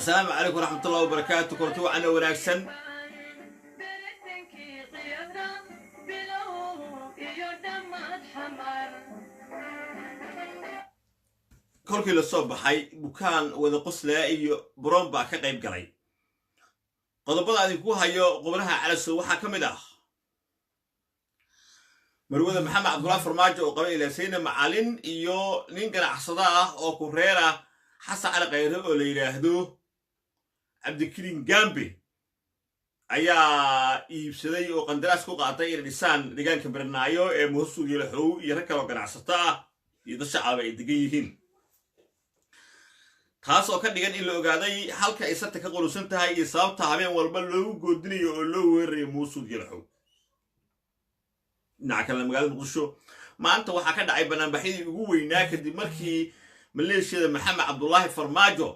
السلام عليكم ورحمة الله وبركاته. كنتو عنا وناكسن كلكي للصوب حي بكان وذا قصلا إيو برون با كقيب قلي قضبضا ديكو هايو قبلها على السوحة كمدا مروذا محمد عبد الله فرماجو وقبل إلى سينا معالين إيو نينقل عصداه أو كوريرا حصى على غيره اللي يراهدو عبد الكريم جامبي ayaa iibsaday oo qandaraas ku qaatay in dhisaan deegaanka Barnaayo ee Musuq iyo Laxow iyo rag kale oo ganacsato ah iyo dad shacab ay degan yihiin taas oo ka dhigan in la ogaaday halka ay sarta ka qolusan tahay iyo sababta habeen walba loogu goodinayo oo loo weeraray Musuq iyo Laxow nacakala magaalada Muqdisho maanta waxa ka dhacay banaanbaxidii ugu weynaa kadib markii maleeshiyada Maxamed Cabdullaahi Farmaajo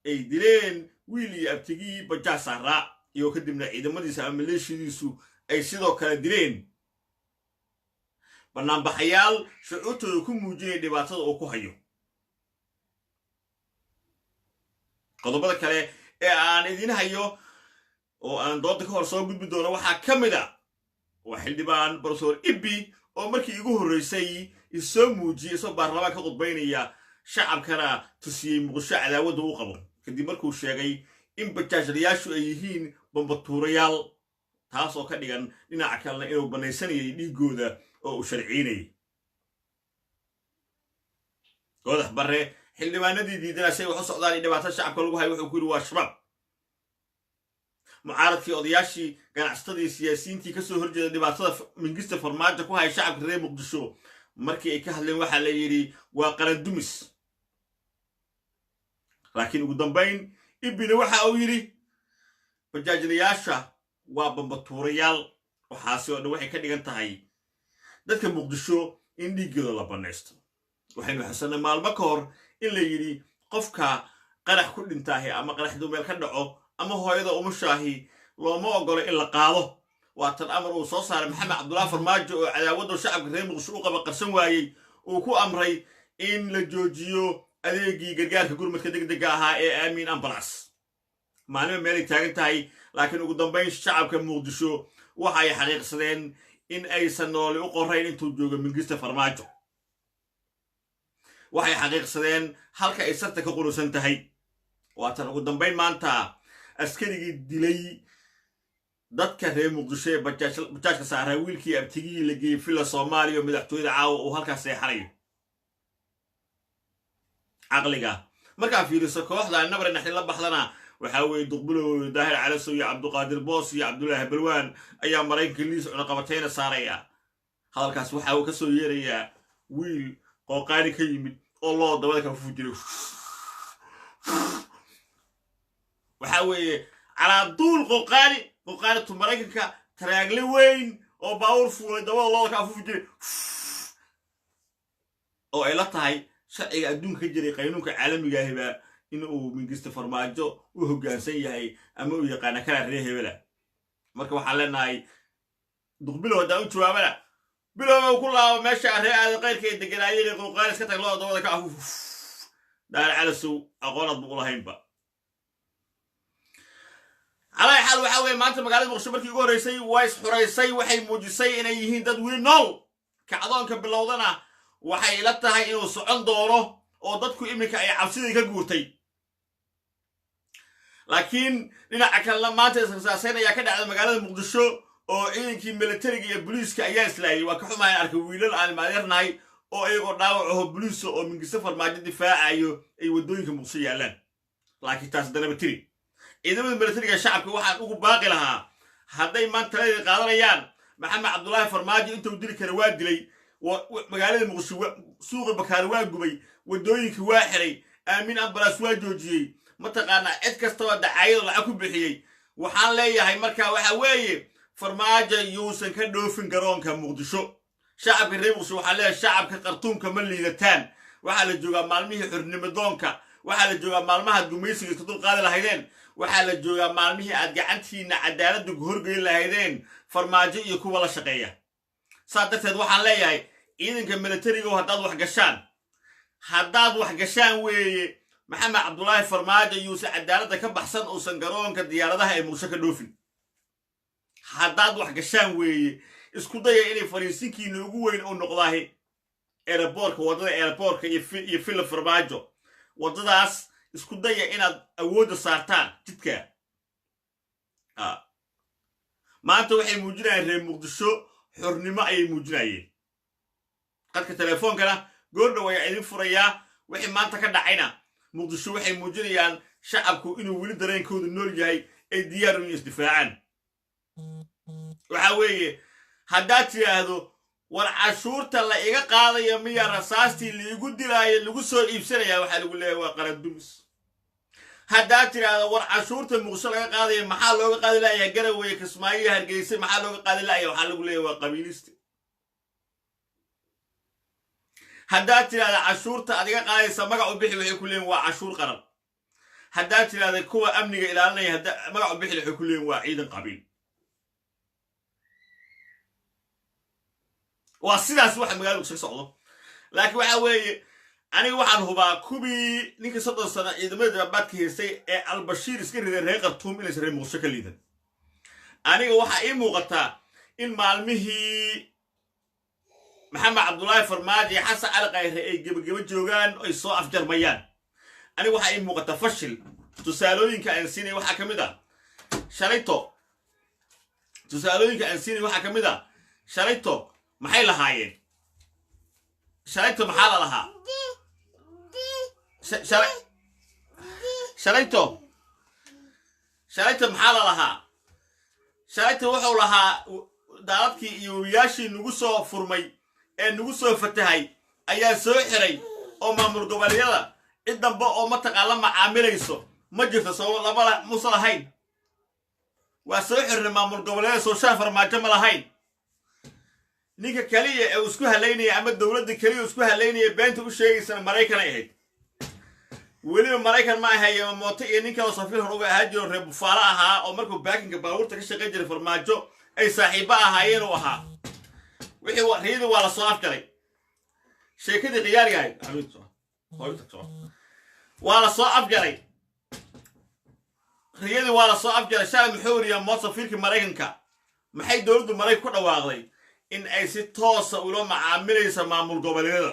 ay dileen wiil iyo abtigii Bajaaj Sahra iyo kadibna ciidamadiisa maleeshiyadiisu ay sidoo kale dileen banaanbaxayaal shucuurtooda ku muujinay dhibaatada uu ku hayo qodobada kale ee aan idin hayo oo aan doonta ka hor soo gudbi doono waxaa ka mid ah xildhibaan Professor Ibbi oo markii ugu horeysay isoo muujiyay soo baarlamaanka ka qodbaynaya shacabkana tusiyay Muqdisho cadaawada uu qabo kadib markuu sheegay in bajaajlayaashu ay yihiin bambatuurayaal taas oo ka dhigan dhinaca kalena inuu banaysanayay dhiigooda oo uu sharciinayay goodax bare xildhibaanadii diidanashay wax u socdaan dhibaatada shacabka lagu hayo wuxuu ku yiri waa shabaab mucaaradkii odayaashii ganacsatadii siyaasiyiintii ka soo horjeeda dhibaatada mingista Farmaajo ku hay shacabka reer Muqdisho markii ay ka hadleen waxa la yiri waa qaran dumis laakiin ugu dambeyn Ibina waxa uu yiri bajaajlayaasha waa bambatuurayaal waxaasi oo dhan waxay ka dhigan tahay dadka Muqdisho in dhiigooda la banaysto waxaynu xasanay maalmo ka hor in la yiri qofka qarax ku dhintaahay ama qarax dumeel ka dhaco ama hooyada umashaahi looma ogolo in la qaado waa tan amar uu soo saaray Maxamed Cabdullaahi Farmaajo oo cadaawada shacabka reer Muqdisho u qaba qarsan waayay uu ku amray in la joojiyo adeegii gargaarka gurmadka degdega ahaa ee Aamin Ambulance maalmo meel ay taagan tahay laakiin ugu dambeyn shacabka Muqdisho waxa ay xaqiiqsadeen in aysan nool u qorayn intuu joogo mingista Farmaajo waxay xaqiiqsadeen halka ay sarta ka qulusan tahay waatan ugu dambeyn maanta askarigii dilay dadka reer Muqdisho ee bajaajka saaray wiilkii abtigii la geeyay fila Soomaaliya madaxtooyada caawa oo halkaas seexanayo aqliga marka fiiriso kooxda nabar naxin la baxdana waxa weey duqbulo daahir calaso iyo Cabduqaadir Boos iyo Cabdullaahi Balwaan ayaa Mareykanka liis cuna qabatayna saaraya halkaas waxa uu ka soo yeerayaa wiil qooqaani ka yimid oo loo dabada ka fujiray waxa weeye ala duul qooqaani tu Mareykanka taraagle weyn oo baawur fuulay dabada loo ka fujiray oo ay la tahay sharciga adduunka jiray qaynuunka caalamiga ah inuu mingista Farmaajo u hoggaansan yahay ama uu yaqaan kala reer hebela marka waxa leenahay duqbilo wada u jawaabana bilow ku laabo meesha reer qayrka ee deganaayay qooqaanis ka tag loo dabada ka afu daar calasu aqoonad buu lahaynba على حال وحاول ما أنت مقالة مغشبر كي يقول رئيسي وايس حريسي وحي موجسي إنه يهين داد ويل نو كعضان كبلوضنا وحي لتها إنه سعون دوره أو دادكو إمريكا أي عبسيدي كقورتي لكن لنا أكلم ما أنت ساسينا يا كده على مقالة مقدشو أو إن كي ميلتريك يا بوليس كأياس لاي وكحما يعرف ويلل على المديرناي أو أي قرناو بوليس أو من سفر ما جد دفاع أي ودوين كمقصية لان لكن تاس دنا بتري إذا من الميلتريك الشعب واحد أقول باقي لها هذا ما أنت لي قادريان محمد عبد الله فرماجي أنت وديك رواد لي ومقالة مقدشو سوق بكاروان قبي ودوين كواحري آمين أمبلاس واجوجي متقانا إدكستوا دعاية لعكو بحيي وحان ليهاي مركا وحاوي فرماجة يوسن كدوفن قرون كمقدشو شعب الريموس وحان ليها الشعب كقرطون كمالي لتان وحان لجوغا مالميه حرنمدونكا وحان لجوغا مالمها الدوميسي يستطول قادة لهيدين وحان لجوغا مالميه أدقعنتين عدالة دقهرقين لهيدين فرماجة يكو ولا شقية صادتها وحان ليهاي إذن كميلتريو هداد وحقشان وي maxamed cabdulaahi farmaajo yuusan cadaaladda ka baxsan uusan garoonka diyaaradaha ee muqdisho ka dhoofin haddaad wax gashaan weeye isku daya inay fariisinkiina ugu weyn uu noqdaahi eeraboorka waddada eeraboorka iyo fila farmaajo waddadaas isku daya inaad awoodda saartaan jidka maanta waxay muujinayeen reer muqdisho xornimo ayay muujinayeen qadka telefoonkana goordhow ayaa idin furayaa wixii maanta ka dhacayna muqdisho waxay muujinayaan shacabku inuu weli dareenkooda nool yahay ay diyaar u isdifaacaan waxa weeye haddaad tidhaahdo war cashuurta la iga qaadaya miya rasaastii laigu dilaayo lagu soo iibsanaya waxaa lagu leeyahay waa qarandumis haddaad tidhaahdo war cashuurta muqdisho laga qaadaya maxaa looga qaadi laaya garaweye kismaayo hargeysa maxaa looga qaadi laaya waxaa lagu leeyahay waa qabiiliste haddaad tidhahda cashuurta adiga qaadaysa magac u bixi waxay ku leeyihin waa cashuur qaran haddaad tidhahda kuwa amniga ilaalinaya magac u bixi waxay ku leeyihin waa ciidan qabiil waa sidaas waxa magaalada uga socdo laakiin waxa weeye aniga waxaan hubaa kubii ninkii 30 sano ciidamada dabaadka haystay ee albashiir iska riday reer qartuum inaysan reer muqdisho ka liidan aniga waxaa ii muuqataa in maalmihii maxamed cabdulaahi farmaajo iyo xasan cali khayre ay gebageba joogaan ay soo afjarmayaan aniga waxaa ii muuqataa fashil tusaalooyinka aan siinay waxaa ka mid ah shalayto maxay lahaayeen shalayto maxaa la lahaa shalayto maxaa la lahaa shalayto wuxuu lahaa daadadkii iyo wiyaashii nagu soo furmay ee nagu soo fatahay ayaa soo xiray oo maamul goboleedyada cid dambe oo mataqaala macaamilayso ma jirto soo laba musa lahayn waa soo xirnay maamul goboleedyada soo shaan farmaajo ma lahayn ninka kaliya ee isku halaynaya ama dowladda kaliya isku halaynaya beenta u sheegaysana maraykan ay ahayd weliba maraykan ma ahaye mooto iyo nin kale safiir hor uga ahaa jiro reer bufaalo ahaa oo markuu baakinka baabuurta ka shaqayn jiray farmaajo ay saaxiibo ahaayeen uu ahaa wixii riyadii waa la soo afgalay sheekadii khiyaariga ahayd waa la soo afgalay riyadii waa la soo afgalay shalay muxuu yiriyaa mood safiirkii maraykanka maxay dowladdu maraykan ku dhawaaqday in ay si toosa ula macaamilaysa maamul goboleedyada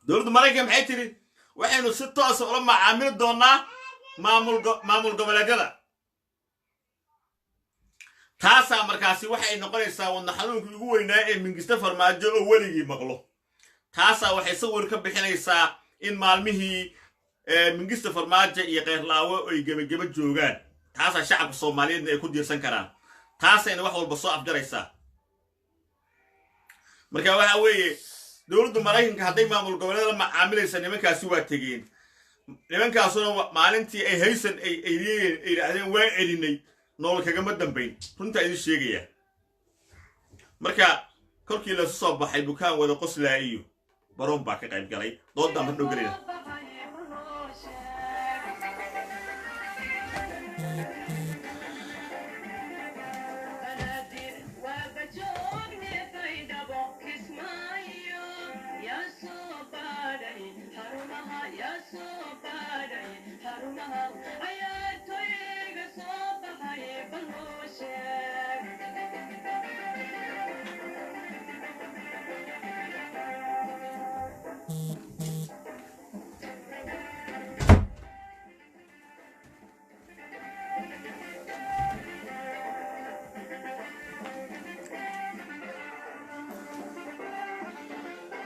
dowladda maraykanka maxay tiri waxaynu si toosa ula macaamili doonaa maamul goboleedyada taasaa markaasi waxay noqonaysaa wadna xanuunkii ugu weynaa ee mingista farmaajo oo weligii maqlo taasaa waxay sawir ka bixinaysaa in maalmihii mingista farmaajo iyo keyrlaawo ay gebageba joogaan taasaa shacabka soomaaliyeedna ay ku diirsan karaan taasayna wax walba soo afjaraysaa marka waxa weeye dowladda maraykanka hadday maamul goboleeda la macaamilaysa nimankaasi waa tegeen nimankaasuna maalintii ay haysan ay yidhaahdeen waa celinay nool kagama dambayn runtaa idin sheegaya marka kolkii lasu soo baxay bukaan wada qoslaa iyo baroon baa ka qayb galay doodaan mar dhow gelayna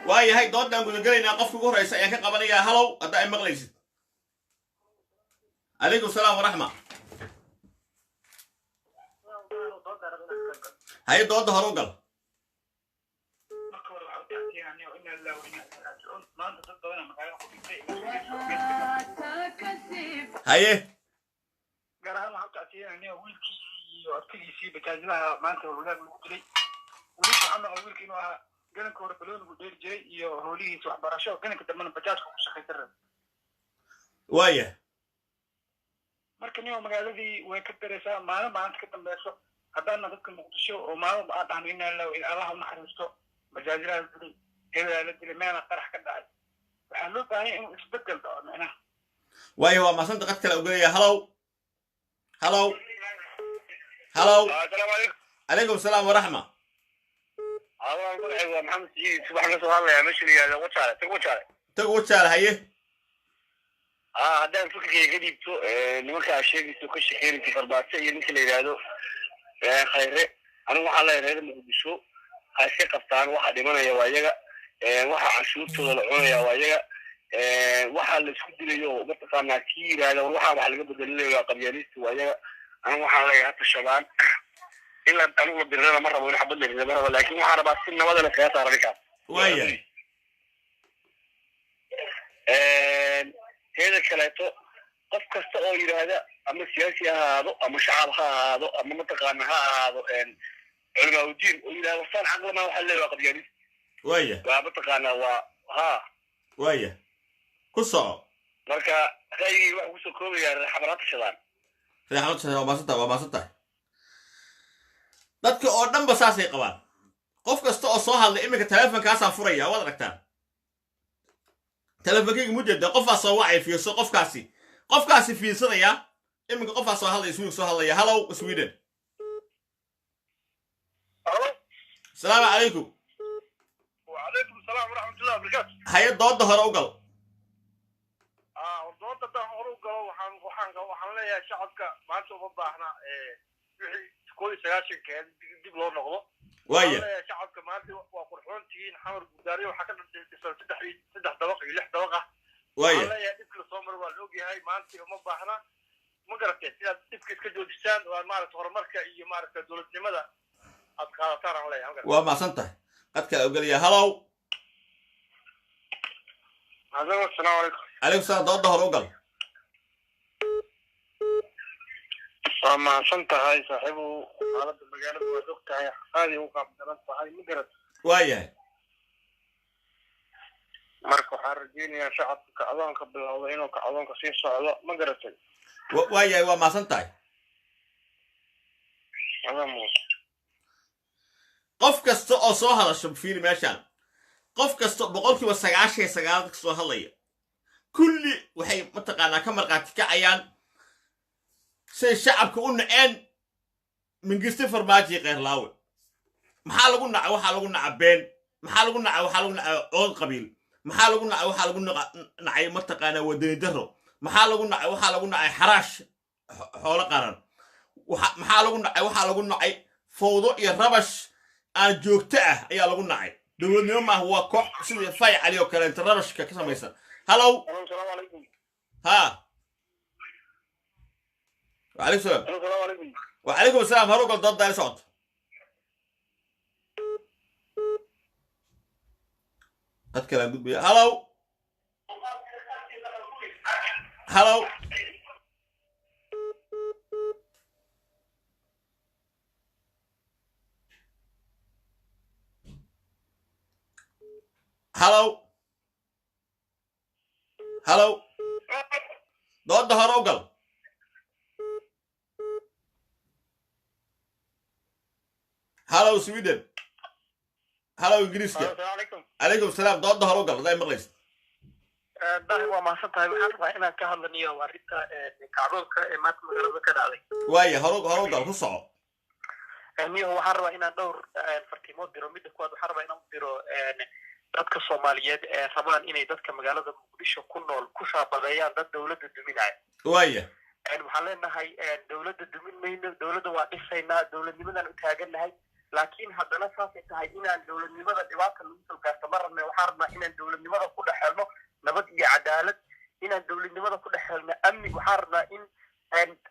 waayahay doodaan gudagelaynaa qofka ugu horeysa ayaan ka qabanayaa halow hadda ay maqlaysid calaykum salaam waraxma haye dooda hore u gal haye gaar ahaan waxaan tacsiyanaya wiilkii iyo adkagiisii bajaajilaha maanta walaal lagu dilay waxaan maqlay wiilkii inuu ahaa galanka hore baloonigu dheeri jiray iyo howlihiisa waxbarasho galanka dambena bajaajka ku shaqaysan raba waaya marka nin magaaladii way ka daraysaa maalin maanta ka dambeyso haddaana dadka muqdisho oo maalin aan dhahno inaa allah u naxariisto bajaajilaha dilay hebelaa la dilay meena qarax ka dhacay waxaa loo baahan yahay inuu isbedel dhaco micnaha waayo waa maasanta qad kale ogolaya halow halow halow assalaamu calaykum calaykum salaam waraxma aawaan magacaygu waa maxamed saciid subax ka soo hadlayaa meesha la yihahdo wajaale tag wajaale haye haddaan fikirkayga ka dhiibto nimankaa sheegayso ka shaqeynaysa farmaajo iyo ninka la yidhaahdo khayre anigu waxaa leeyahay reer muqdisho ha iska qabtaan waxa dhimanaya waa iyaga waxa canshuurtooda la cunaya waa iyaga waxa la isku dilayo mataqaanaa kii yidhaahda war waxaa wax laga bedelinayo qabyaalista waa iyaga anigu waxaa leeyahay ha tashadaan ilaa anigu la dirana ma rabo in xabad la rida ma rabo laakiin waxaa rabaa si nabada la kaga saara ninkaas waaya heeda kaleeto qof kasta oo yidhaahda ama siyaasi ha ahaado ama shacab ha ahaado ama mataqaana ha ahaado culimaauddiin oo yidhahda wasaan caqlama waxa leeyahay waa qabyaalista waaya waa mataqaanaa waa ha waaya ku soco marka ra'yigii waxa kusoo koobayaa reexabar ha tashadaan reexabar waa maasantahay dadka oo dhanba saasay qabaan qof kasta oo soo hadlay iminka teleefonkaasaan furaya waad aragtaan teleefonkayga mujeeda qofaa soo wacay fiirso qofkaasi fiirsanaya iminka qofaa soo hadlaya sweden soo hadlaya hallow sweden asalaamu calaykum wacalaykum asalaam waraxmatullahi wabarakaatu haye dooda hore u gal dooda haddaan hore u galo waxaan leeyahay shacabka maanta uma baahna wixii 1990 dib loo noqdo waaya shacabka maanta waa qurxoon tihiin xamar gudaariyo waxaa ka dhisan saddex dabaq iyo 6 dabaq ah waaya leeyahay dhibka soo maray waa la ogyahay maanta uma baahna ma garatay sidaad dhibka iska joojisaan waa maaragta horumarka iyo maaragta dowladnimada aad qaadataan aan leeyahay waa maasan tahay qadka ogolaya hallow assalaamu calaykum calaykum salaam dooda hore u gal waa mahadsan tahay saaxiibu xaaladda magaalada waad og tahay aaday u qaabdaran tahay ma garat waayahay marka waxaan rajeynayaa shacabka kacdoonka bilowda inuu kacdoonka sii socdo ma garatay waayahay waa maasan tahay qof kasta oo soo hadasho fiiri meeshaan qof kasta 99% dadka soo hadlaya kulli waxay mataqaanaa ka marqaati kacayaan say shacabka u naceen mingiste farmaajo qeyrlaawe maxaa lagu nacay waxaa lagu nacay been maxaa lagu nacay waxaa lagu nacay ood qabiil maxaa lagu nacay waxaa lagu nacay mataqaanaa wadani daro maxaa lagu nacay waxaa lagu nacay xaraash xoolo qaran maxaa lagu nacay waxaa lagu nacay fowdo iyo rabash aan joogto ah ayaa lagu nacay dowladnimo maaha waa koox sidii fay cali oo kale inta rabashka ka samaysan hallow assalaamu calaykum ha وعليكم السلام assalaamu calaykum وعليكم السلام هروق الضد على صوت قد كلام قد بي هلو هلو هلو هلو ضد هروقل هلو سويدن هلو انجليزكا assalaamu calaykum عليكم السلام ضد هروقل زي ما قلت dahi waa mahadsan tahay waxaan rabaa inaan ka hadlaniyo arrinta kacdoonka ee maanta magaalada ka dhacday وايه هروقل كسعو niyo waxaan rabaa inaan dhowr fartimood diro midda kuwaad waxaan rabaa inaan u diro dadka Soomaaliyeed ee rabaan inay dadka magaalada Muqdisho ku nool ku shaabadeeyaan dad dawladda duminaya وايه waxaan leenahay dawladda dumin mayno dawladda waa dhisaynaa dawladnimadan u taagannahay laakiin haddana saasay tahay inaan dawladnimada dhibaata lagu soo gaarto ma rabno waxaan rabnaa inaan dawladnimada ku dhexelno nabad iyo cadaalad inaan dawladnimada ku dhexelno amni waxaan rabnaa in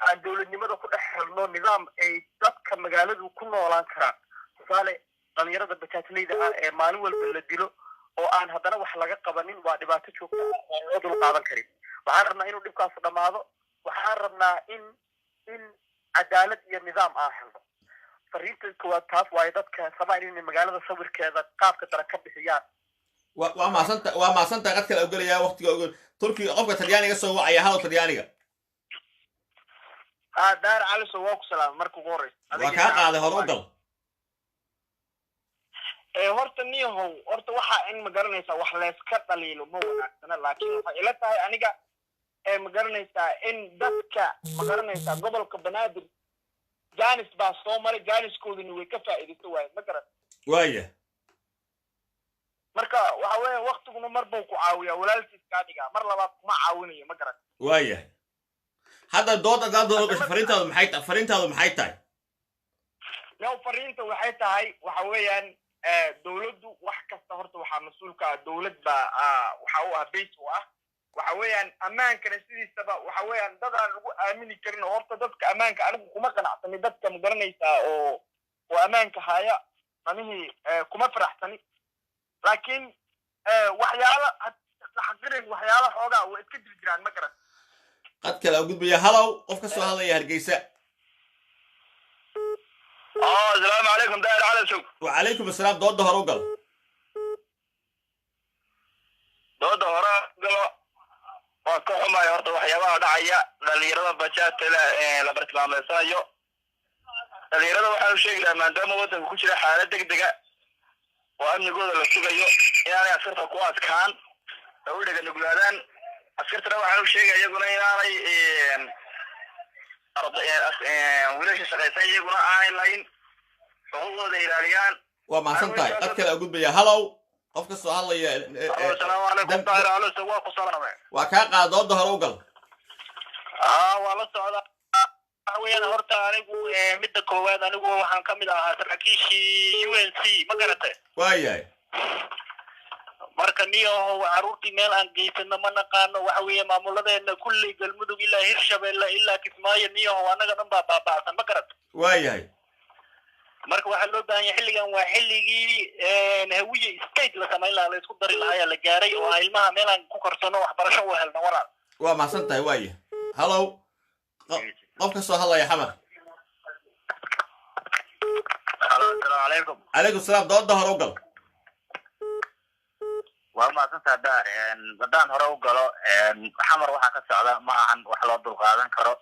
aan dawladnimada ku dhexelno nidaam ay dadka magaaladu ku noolaan karaan tusaale dhalinyarada bataatlayda ah ee maalin walba la dilo oo aan haddana wax laga qabanin waa dhibaato joogta oo loo dul qaadan karin waxaan rabnaa inuu dhibkaas dhammaado waxaan rabnaa in cadaalad iyo nidaam aan helno fariinta koowaad taas waaye dadka rabaan inay magaalada sawirkeeda qaabka dara ka bixiyaan waa maasanta qad kale ogolaya waqtiga ogol turkiga qofka talyaaniga soo wacaya halo talyaaniga daar cali soo waa ku salaam marka ugu horeysa waa kaa qaaday hor u gal horta niyahow horta waxa in ma garanaysaa wax layska dhaliilo ma wanaagsana laakiin waxay ila tahay aniga ma garanaysaa in dadka ma garanaysaa gobolka banaadir jaanis baa soo maray jaaniskooduna way ka faa'iidaysto waaye ma garan waaya marka waxa weeye waqtiguna mar buu ku caawiyaa walaalkiis kaa dhigaa mar labaad kuma caawinayo ma garan waaya hadda dood haddaad doodo gasho fariintaadu maxay tahay yow fariinta waxay tahay waxa weeyaan dowladdu wax kasta horta waxaa mas-uulka ah dowlad baa waxa u ah base u ah waxa weeyaan ammaankana sidiisaba waxa weeyaan dad aan lagu aamini karin oo horta dadka ammaanka anigu kuma qanacsani dadka ma garanaysaa oo ammaanka haya manihii kuma faraxsani laakiin waxyaalo xaqirin waxyaalo xoogaa way iska jiri jiraan ma garan qad kale u gudbaya halow qof ka soo hadlaya hargeysa السلام عليكم داير على سوق وعليكم السلام doodda hore u gal dooda hore galo waa ka xumaay horta waxyaabaha dhacaya dhalinyarada bajaajta la bartilmaameysanayo dhalinyarada waxaa u sheegi lahaa maadaama waddanka ku jira xaalad degdega oo amnigooda la sugayo inaanay askarta ku adkaan oo u dhega nuglaadaan askartana waxaa u sheegaya iyaguna inaanay wiilasha shaqaysan iyaguna aanay lahayn xuquuqdooda ilaaliyaan waa mahadsan tahay qad kale u gudbaya halow qof ka soo hadlaya asalaamu calaykum daahir calosa waa ku salaamay waa kaa qaada doodda hore u gal waa la socda waxa weeyaan horta anigu midda koowaad anigu waxaan ka mid ahaa saraakiishii UNC ma garatay waayahay marka niyahow caruurtii meel aan geysano ma naqaano waxa weeye maamuladeena kulli galmudug ilaa hirshabeelle ilaa kismaayo niyahow annaga dhan baa baaba'san ma garat waayahay marka waxaa loo baahan yahay xilligan waa xilligii hawiye state la samayn lahaa la isku dari lahaa ayaa la gaaray oo ilmaha meel aan ku korsano waxbarasho u helno walaal waa mahadsan tahay waaya halow qof ka soo hadlaya xamar asalaamu calaykum calaykum salaam doodda hore u gal waa mahadsantaha daar haddaan hore u galo xamar waxaa ka socda ma ahan wax loo dulqaadan karo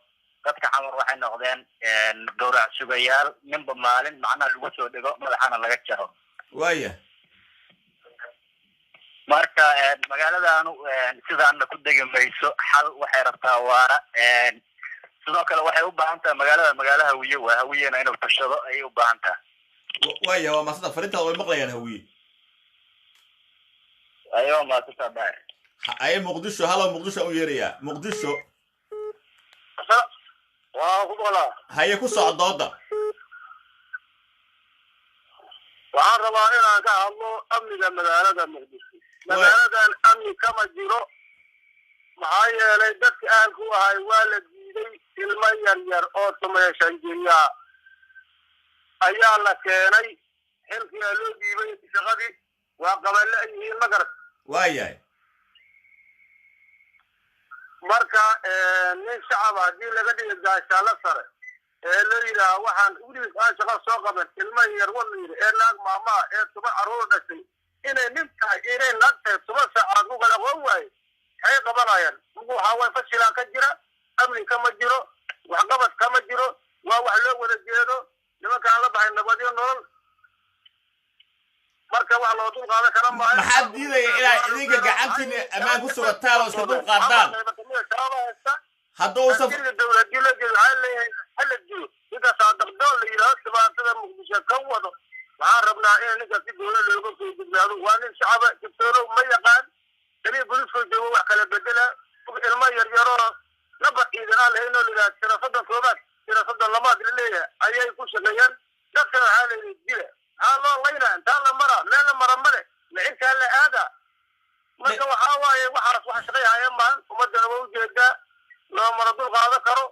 dadka xamar waxay noqdeen gowrac sugayaal ninba maalin macnaha lagu soo dhigo madaxana laga jaro waaya marka magaaladaanu sidaana ku degi mayso xal waxay rabtaa waara sidoo kale waxay u baahan tahay magaala hawiye waa hawiyena inuu tashado ayay u baahan tahay waaya waa mahadsan tahay fariintaada way maqlayaan hawiye ayuu mahadsantaha daar aye muqdisho halow muqdisho u yeerayaa muqdisho waa ku qolaa haye ku soco doodda waxaan rabaa inaan ka hadlo amniga magaalada muqdisho magaaladan amni kama jiro maxaa yeelay dadka aan ku ahay waa la diiday ilmo yar yar oo sameyshan jirya ayaa la keenay xilkiyaa loo dhiibay shaqadii waa qaballe ay yihiin ma garat waayahay marka nin shacab haddii laga dhiga gaashaalo sare ee la yidhaaha waxaan weligiis aan shaqa soo qaban ilmo yar wala yidhi ee naag maamaa ee tuba carruur dhashay inay nin tahay inay naag tahay tuba saacaad u kala qoon waaye maxay qabanayaan ugu waxaa waay fashilaa ka jira amni kama jiro waxqabad kama jiro waa wax loo wada jeedo nimankaan la baxay nabadyo nolol marka wax loo dul qaadan kara maayo maxaad diidaya inaad idinka gacantiina ammaan ku sugataan oo iska dul qaadaan hadduu dowladii la jeedo waxaa leeyahay hala dilo ninkaasaa daqdoon la yidhahdo dhibaatada muqdisho ka wado waxaan rabnaa in ninka si dowla looga soo gudbaado waa nin shacaba jibtoono ma yaqaan kaliya booliiska joogo wax kala bedela ilmo yaryaroo laba ciidan aan lahayn oo la yidhaha sirasadan koobaad sirasadan lamaad la leeyahay ayay ku shaqeeyaan dadkana waxaa la yidhi dila maxaa loo laynaa intaa la maraa meel la mara male mixintaa la aadaa marka waxaa waaye waxaas wax shaqayhaya maan ummadana waa ujeedaa loo mara dul qaadan karo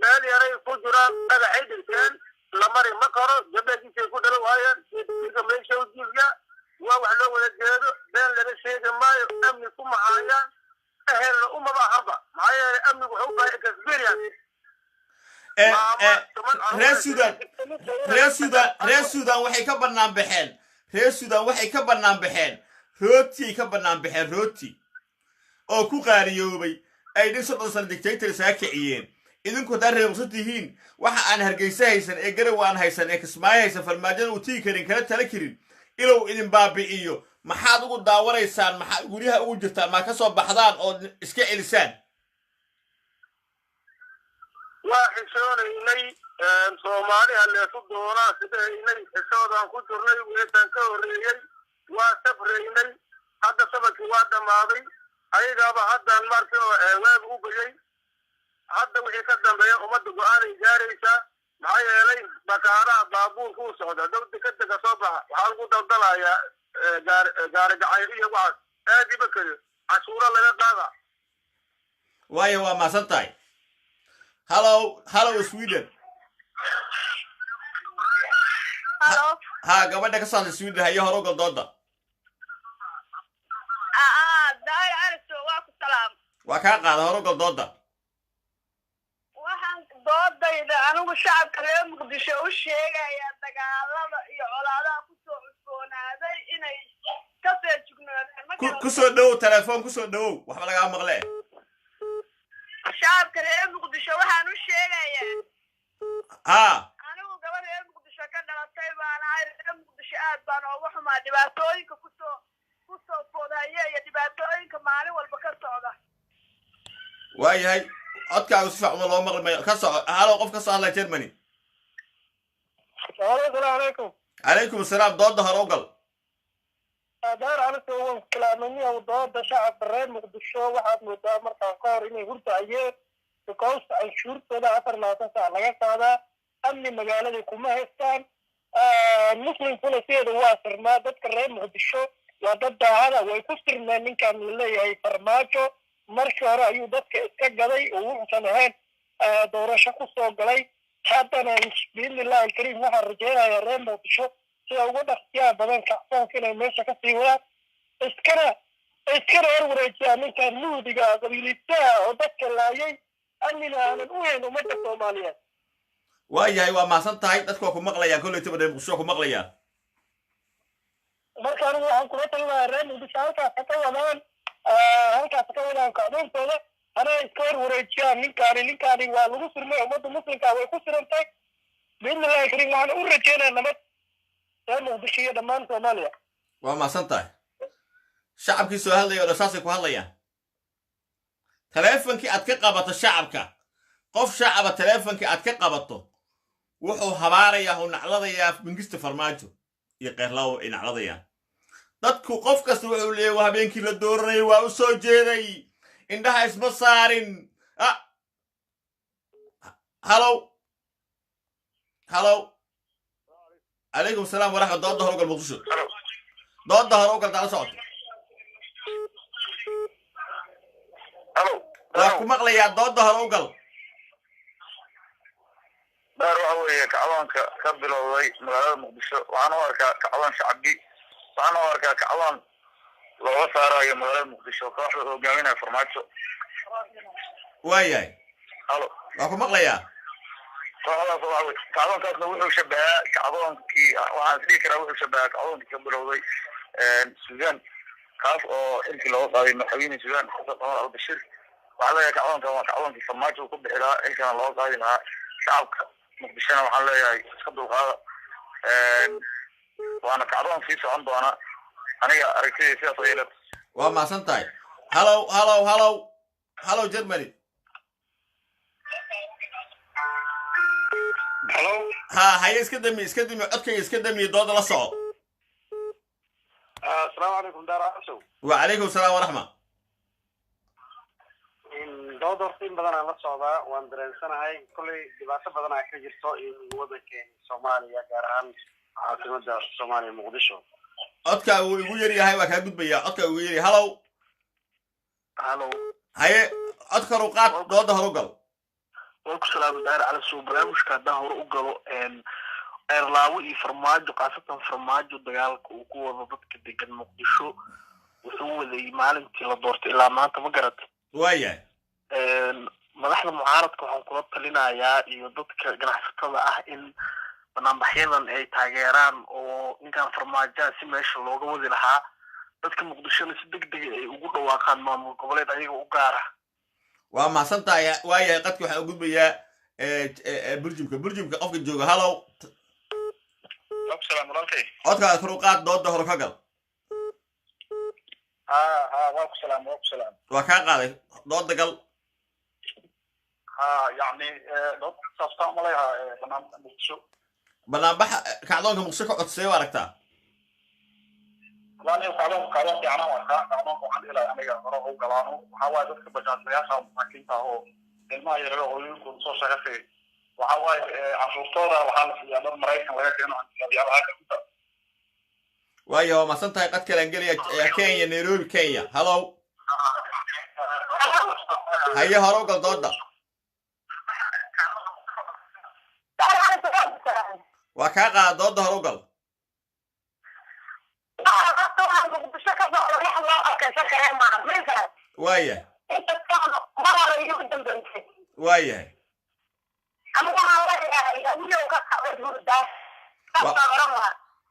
meel yaray ku jiraan dhagaxay dhigteen la mari ma karo gabeegiisay ku dhalo waayeen ika meesha u jiifya waa wax loo wada jeedo been laga sheegi maayo amni ku macaayaan ehelna umaba ahaba maxaa yeelay amnigu wuxuu u baahay experience reer sudan waxay ka bannaan baxeen reer sudan waxay ka bannaan baxeen rootiyay ka bannaan baxeen rooti oo ku qaaliyoobay ay dhin 30 sano dictator isaga kiciyeen idinku haddaad reeqso tihiin waxa aan hargeysa haysan ee garow aan haysan ee kismaayo haysan farmaajada uu tigi karin kala tala karin ilow idin baabi'iyo maxaad ugu daawanaysaan maxaad guryaha ugu jirtaan maa ka soo baxdaan oo iska celisaan waa xishoonaynay soomaali halleesu doonaa sidaynay xishoodaan ku jirnay weetaan ka horreeyey waa safraynay hadda sababkii waa dhammaaday ayagaaba haddaan markinoo waag u bayay hadda wixii ka dambeeya ummadda go-aanay gaaraysaa maxaa yeelay bakaaraha baabuurka u socda dawda ka dega soo baxa waxaa lagu daldalayaa gaari gacayr iyo waxaas aad iba keliyo cashuuro laga qaada waayo waa maasan tahay hallow sweden ha gabadha ka socda sweden hayo hore ugal dooda daahir caliso waa ku salaam waa kaa qaada hore ugal dooda waxaan doodayda anigu shacabka reer muqdisho u sheegayaa dagaalada iyo colaadaha kusoo cusboonaaday inay ka feejignoodeen kusoo dhowow telefoon kusoo dhowow waxba lagaa maqle shacabka reer muqdisho waxaan u sheegayaa anigu gabadh reer muqdisho ka dhalatay baan ahay reer muqdisho aad baan ooga xumaa dhibaatooyinka kusoo foodhaya iyo dhibaatooyinka maalin walba ka socda waayahay codkaagu si fiican loo maqli mayo ka soco halow qof ka soo hadlay Germany assalaamu calaykum calaykum assalaam dooda hore ugal daar aniga waan salaamay dooda shacabka reer muqdisho waxaad moodaa markaan ka hor inay hurtaayeen because canshuurtooda 4 saac laga qaadaa amni magaalada kuma haystaan muslimkuna sideeda waa sirmaa dadka reer muqdisho waa dad daacada way ku sirmeen ninkaan leeyahay farmaajo markii hore ayuu dadka iska gaday oo wuxuusan ahayn doorasho ku soo galay haddana bismillahi alkariim waxaan rajaynayaa reer muqdisho sida ugu dhaqsiyaa badan kacsoonka inay meesha ka sii wadaan iskana warwareejiyaa ninkaan nuudiga qabiilistaha oo dadka laayay amnina aanan u hayn ummadda soomaaliyeed waayahay waa maasan tahay dadku waa ku maqlayaan kollaytaba reer muqdisho ku maqlayaan marka anigu waxaan kula talinayaa reer muqdisho halkaas ka wadaan kacdoontooda hana iska warwareejiyaan ninkaani waa lagu sirmay ummadda muslimka way ku sirantay biidnillahi kariim waxaan u rajaynayaa nabad reer muqdisho iyo dhammaan soomaaliya waa maasan tahay shacabkii soo hadlaya oo dhasaasay ku hadlayaan teleefonkii aad ka qabato shacabka qof shacaba teleefonkii aad ka qabato wuxuu habaarayaa uu nacladayaa mingista farmaajo iyo qeyrlawo ay nacladayaan dadku qof kasta wuxuu leeyahay waa habeenkii la dooranayay waa u soo jeeday indhaha isma saarin hallow calaykum asalaam waraxmat dooda hore ugal muqdisho dooda hore ugal dala socod waa ku maqlayaa dooda hore ugal daar waxa weeye kacdoonka ka bilowday magaalada muqdisho waxaan u arkaa kacdoon shacbi waxaan u arkaa kacdoon looga saarayo magaalada muqdisho kooxda hogaaminaya farmaajo waayahay waa ku maqlayaa kooxdaas waxa weye kacdoonkaasna wuxuu shabahaa kacdoonkii waxaan isdhihi karaa wuxuu shabahaa kacdoonkii ka bilowday suudaan kaas oo xilkii looga qaaday madaxweyne suudaan xasan cumar albashir waxaa leeyahay kacdoonkan waa kacdoonkii farmaajo ku bixi lahaa xilkana looga qaadi lahaa shacabka muqdishona waxaan leeyahay iska dulqaada waana kacdoon sii socon doona aniga aragtidii sidaas ayay leedahay waa maasan tahay hallow Germany haye iska dami codkayga iska damiye dooda la soco assalaamu calaykum daar calisow wacalaykum asalaam waraxma dooda horta in badan aan la socdaa waan dareensanahay kolley dhibaato badan aa ka jirto in waddankeena soomaaliya gaar ahaan caasimada soomaaliya muqdisho codkaa uu igu yar yahay waa kaa gudbayaa codkaa igu yar yahay hallow haye codka hore u qaad dooda hore u gal waan ku salaamay daar calisow barnaamijka haddaan hore u galo eerlaawo iyo farmaajo khaasatan farmaajo dagaalka uu ku wado dadka degan muqdisho wuxuu waday maalintii la doortay ilaa maanta ma garata waayahay madaxda mucaaradka waxaan kula talinayaa iyo dadka ganacsatada ah in banaanbaxyadan ay taageeraan oo ninkan farmaajaha si meesha looga wadi lahaa dadka muqdishona si degdega ay ugu dhawaaqaan maamul goboleed ayaga u gaara waa mahadsan tahay waayahay qadka waxaan u gudbayaa burjumka qofka jooga hallow salaam walaalkay codka furuqaad dooda hor ka gal waa ku salaam waa ka qaaday dooda gal يعني دكتور صفصان مالها banaanbaxa kacdoonka muqdisho ka codsay waa aragtaa والله قالوا يعني أنا وحد إلى أمريكا قالوا قالوا وحاول ذلك بجانب ياسا ممكن تاهو لما يرجعوا يكون صوص شغفي وحاول عصورة وحاول في أمر مريكا ولكن يبيعها كذا waayo ma san tahay qadka langeliya Kenya Nairobi Kenya hello haye horo gal dooda waa ka qaad dooda horo gal waaye waaye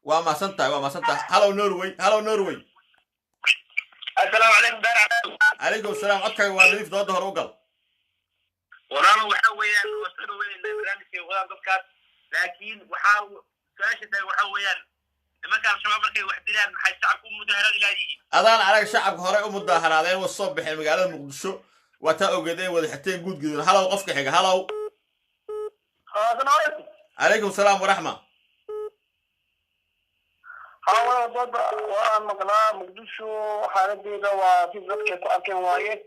waa ma san tahay hello Norway السلام عليكم عليكم السلام codkaaga waa nadiif dooda horo gal walaalo waxa weeyaan wasoo weyn barnaamijka wada dadkaas laakiin waxa su'aasha waxa weeyaan nimanka shabaab markay wax dilaan maxay shacabku mudaharad ilaayeen adaan arag shacabka hore u mudaharaadeen oo soo bixin magaalada Muqdisho wata ogeedeen wada xateen guud guud halow qofka xiga halow عليكم السلام ورحمة هذا ضد ومقنع مقدشو حالتي لو في ذلك أكين وايد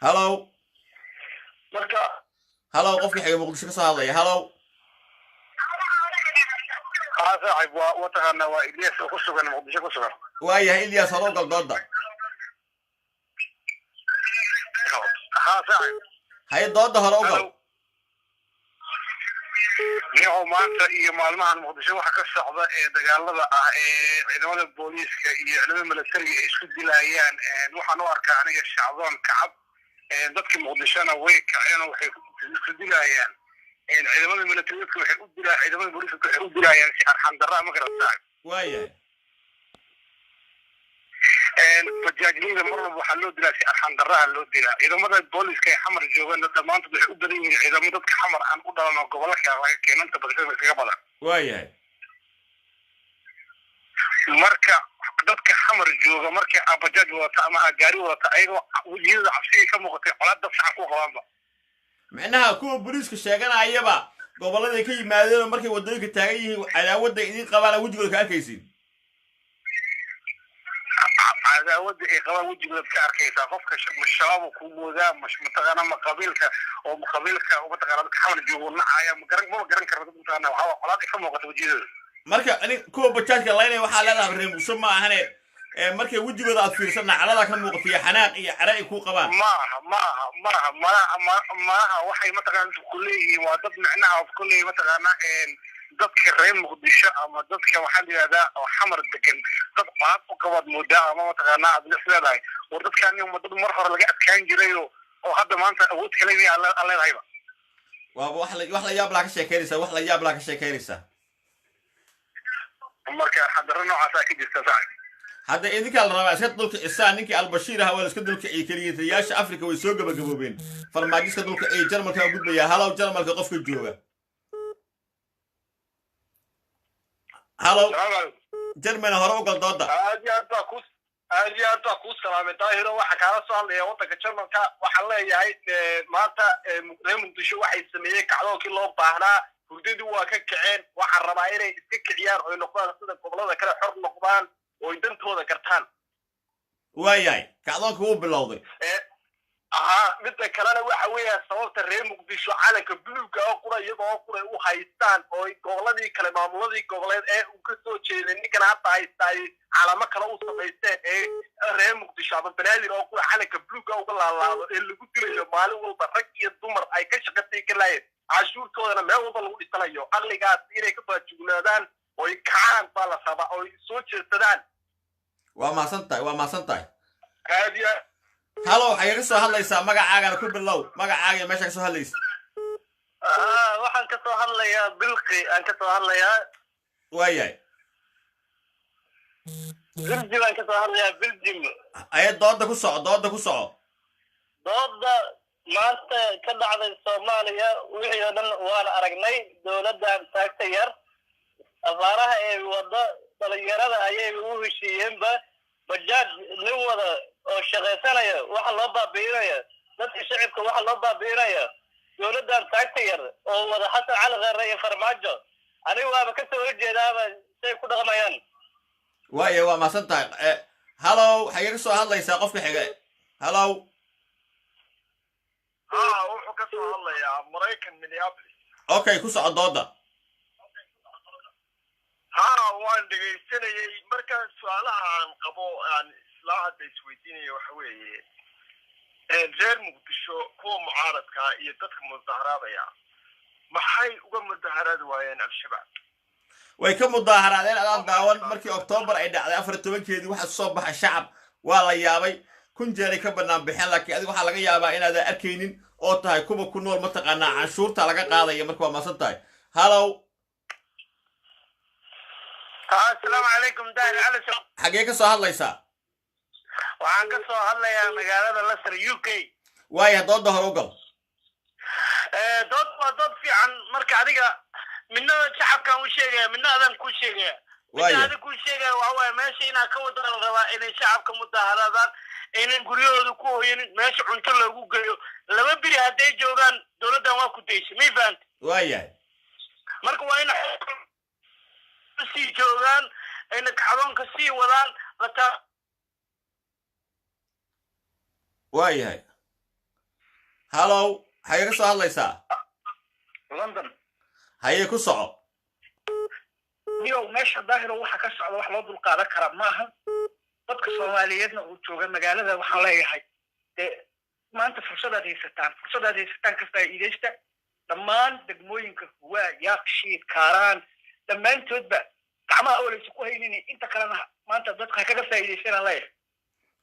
هلو مركا هلو قفك حاجة مقدشو كسر هلو هذا عيب وتهنا وإلياس خصوصا مقدشو كسر وايه إلياس هلو قل ضد هذا عيب هاي ضد هلو قل نيو مانتا iyo maalmahan muqdisho waxa ka socda ee dagaalada ah ee ciidamada booliiska iyo ciidamada militariga ay isku dilayaan waxaan u arkaa aniga shacabon kacab dadka muqdishona way kaceen waxay isku dilayaan ciidamada militariga waxay u dilayaan ciidamada booliiska waxay u dilayaan si arxan darra ma garataa waaye فجاجين مرة وحلو دراسي أرحم درها لو درا إذا مرة بوليس كي حمر جوان دمان تبي أدري إذا مرة كحمر عن قدرة ما قبلك يا كي أنت بتقول في قبلك وايه مركا dadka xamar jooga markii abajad wata ama gaari wata ayagoo wajiyada cabsi ka muuqatay colaadda sax ku qabanba macnaha kuwa booliiska sheeganayaba gobolada ka yimaadeen markay wadooyinka taagan yihiin cadaawada idin qabaan wajigooda ka arkaysiin عداوة إقامة وجه الكاركيسة قفك الشباب وكومودا مش متغنى مقابلك أو مقابلك أو متغنى حمل جوهرنا عايا مقرن ما مقرن كرد متغنى وحاول قلاد كم وقت وجهه marka ani kuwa bajaajka laynay waxa leedahay reemuso ma ahane markay wajigooda aad fiirsan calada ka muuqatay xanaaq iyo caray ku qabaan ما waxay mataqaan kulleeyeen waa dad macnaha kulleey mataqaana dadka reer muqdisho ama dadka waxa la yiraahdaa oo xamar degan dad qaab u qabad muddo ama mataqaana aad leedahay war dadkan iyo muddo mar hore laga adkaan jiray oo hadda maanta awood kale ay leedahayba waa wax la yaab la ka sheekeynaysa marka hadda noocaas ka jirta saacid hadda idinka la rabaa iska dulka isaan ninkii al-Bashir ah wala iska dulka ay kaliyayaasha Afrika way soo gabagaboobeen farmaajiska dulka ay Jarmalka u gudbaya halow Jarmalka qofka jooga halow Jarmal hore u gal dooda aad ku salaamay daahiro waxa kala soo hadlaya wadanka Jarmalka waxa leeyahay maanta muqdisho waxay sameeyay kacdoonkii loo baahnaa hurdadu waa ka kaceen waxa rabaa inay iska kiciyaan oo noqdaan sida gobolada kale xor noqdaan oo dantooda gartaan waayay kacdoonka uu bilowday mid kalena waxa weeyaa sababta reer muqdisho calanka buluuga oo qura iyadoo qura u haystaan oo goboladii kale maamuladii goboleed ee uu ka soo jeeday ninkan hadda haystay calamo kale u samaysteen ee reer muqdisho ama banaadir oo qura calanka buluuga uga laalaado ee lagu dilayo maalin walba rag iyo dumar ay ka shaqatay kalaayeen cashuurtoodana meel walba lagu dhisanayo aqligaas inay ka baajugnaadaan oo kacaan baa la rabaa oo soo jeedsadaan waa maasantahay haadiya halo waxay ka soo hadlaysaa magacaaga ku bilow magacaaga meesha ka soo hadlaysa waxaan ka soo hadlayaa bilqi aan ka soo hadlayaa waayay Belgium aan ka soo hadlayaa Belgium ay dooda ku soco dooda maanta ka dhacday Soomaaliya wixii oo dhan waan aragnay dawladdan taagta yar abaaraha ee wada dhalinyarada ayay u heshiiyeenba bajaaj nin wada oo shaqaysanaya waxa loo baabiinaya dadka shacabka waxa loo baabiinaya dawladdan taagta yar oo wada Xasan Cali Khayre iyo Farmaajo anigu waaba ka soo horjeedaaba say ku dhaqmayaan waaye waa maasan tahay hallow xagee ka soo hadlaysaa qofka xiga hallow wuxuu ka soo hadlayaa Mareykan Minneapolis okay ku soco dooda waan dhegeysanayay markaan su'aalaha aan qabo aan isla hadda isweydiinayo waxa weeye reer Muqdisho kuwa mucaaradka iyo dadka mudaharaadaya maxay uga mudaharaad waayeen al-shabaab way ka mudaharaadeen adaan daawan markii October ay dhacday 14keedii waxa soo baxay shacab waa la yaabay kun jeeray ka banaan bixin laakiin adiga waxa laga yaabaa inaad arkaynin oo tahay kuba ku nool mataqaana canshuurta laga qaadayo marka waa maasan tahay hallow assalaamu calaykum daahir cali xagee ka soo hadlaysaa waxaan ka soo hadlayaa magaalada Leicester UK waaye dooda hore u gal dood waa dood fiican marka adiga midna shacabkan u sheegaya midna adan ku sheegaya midna adan ku sheegaya waxa waaye meesha inaa ka wada la rabaa inay shacabka mudaharaadaan inay guryahooda ku hooyin meesha cunto lagu geeyo laba biri hadday joogaan dawladdan waa ku deysay may fahanti waayahay marka waa in sii joogaan ayna kacdoonka sii wadaan waayahay hallow xagee ka soo hadlaysaa London haye ku soco niyow meesha daahiro waxa ka socda wax loo dulqaadan kara maaha dadka Soomaaliyeedna uu jooga magaalada waxaan leeyahay maanta fursadaad haysataan kasta ideysta dhammaan degmooyinka waa yaaqshiid kaaraan dhammaantoodba gacmaha awlaysa ku haynin inta kalena maanta dadka kaga faa'iideysanaa leeyahay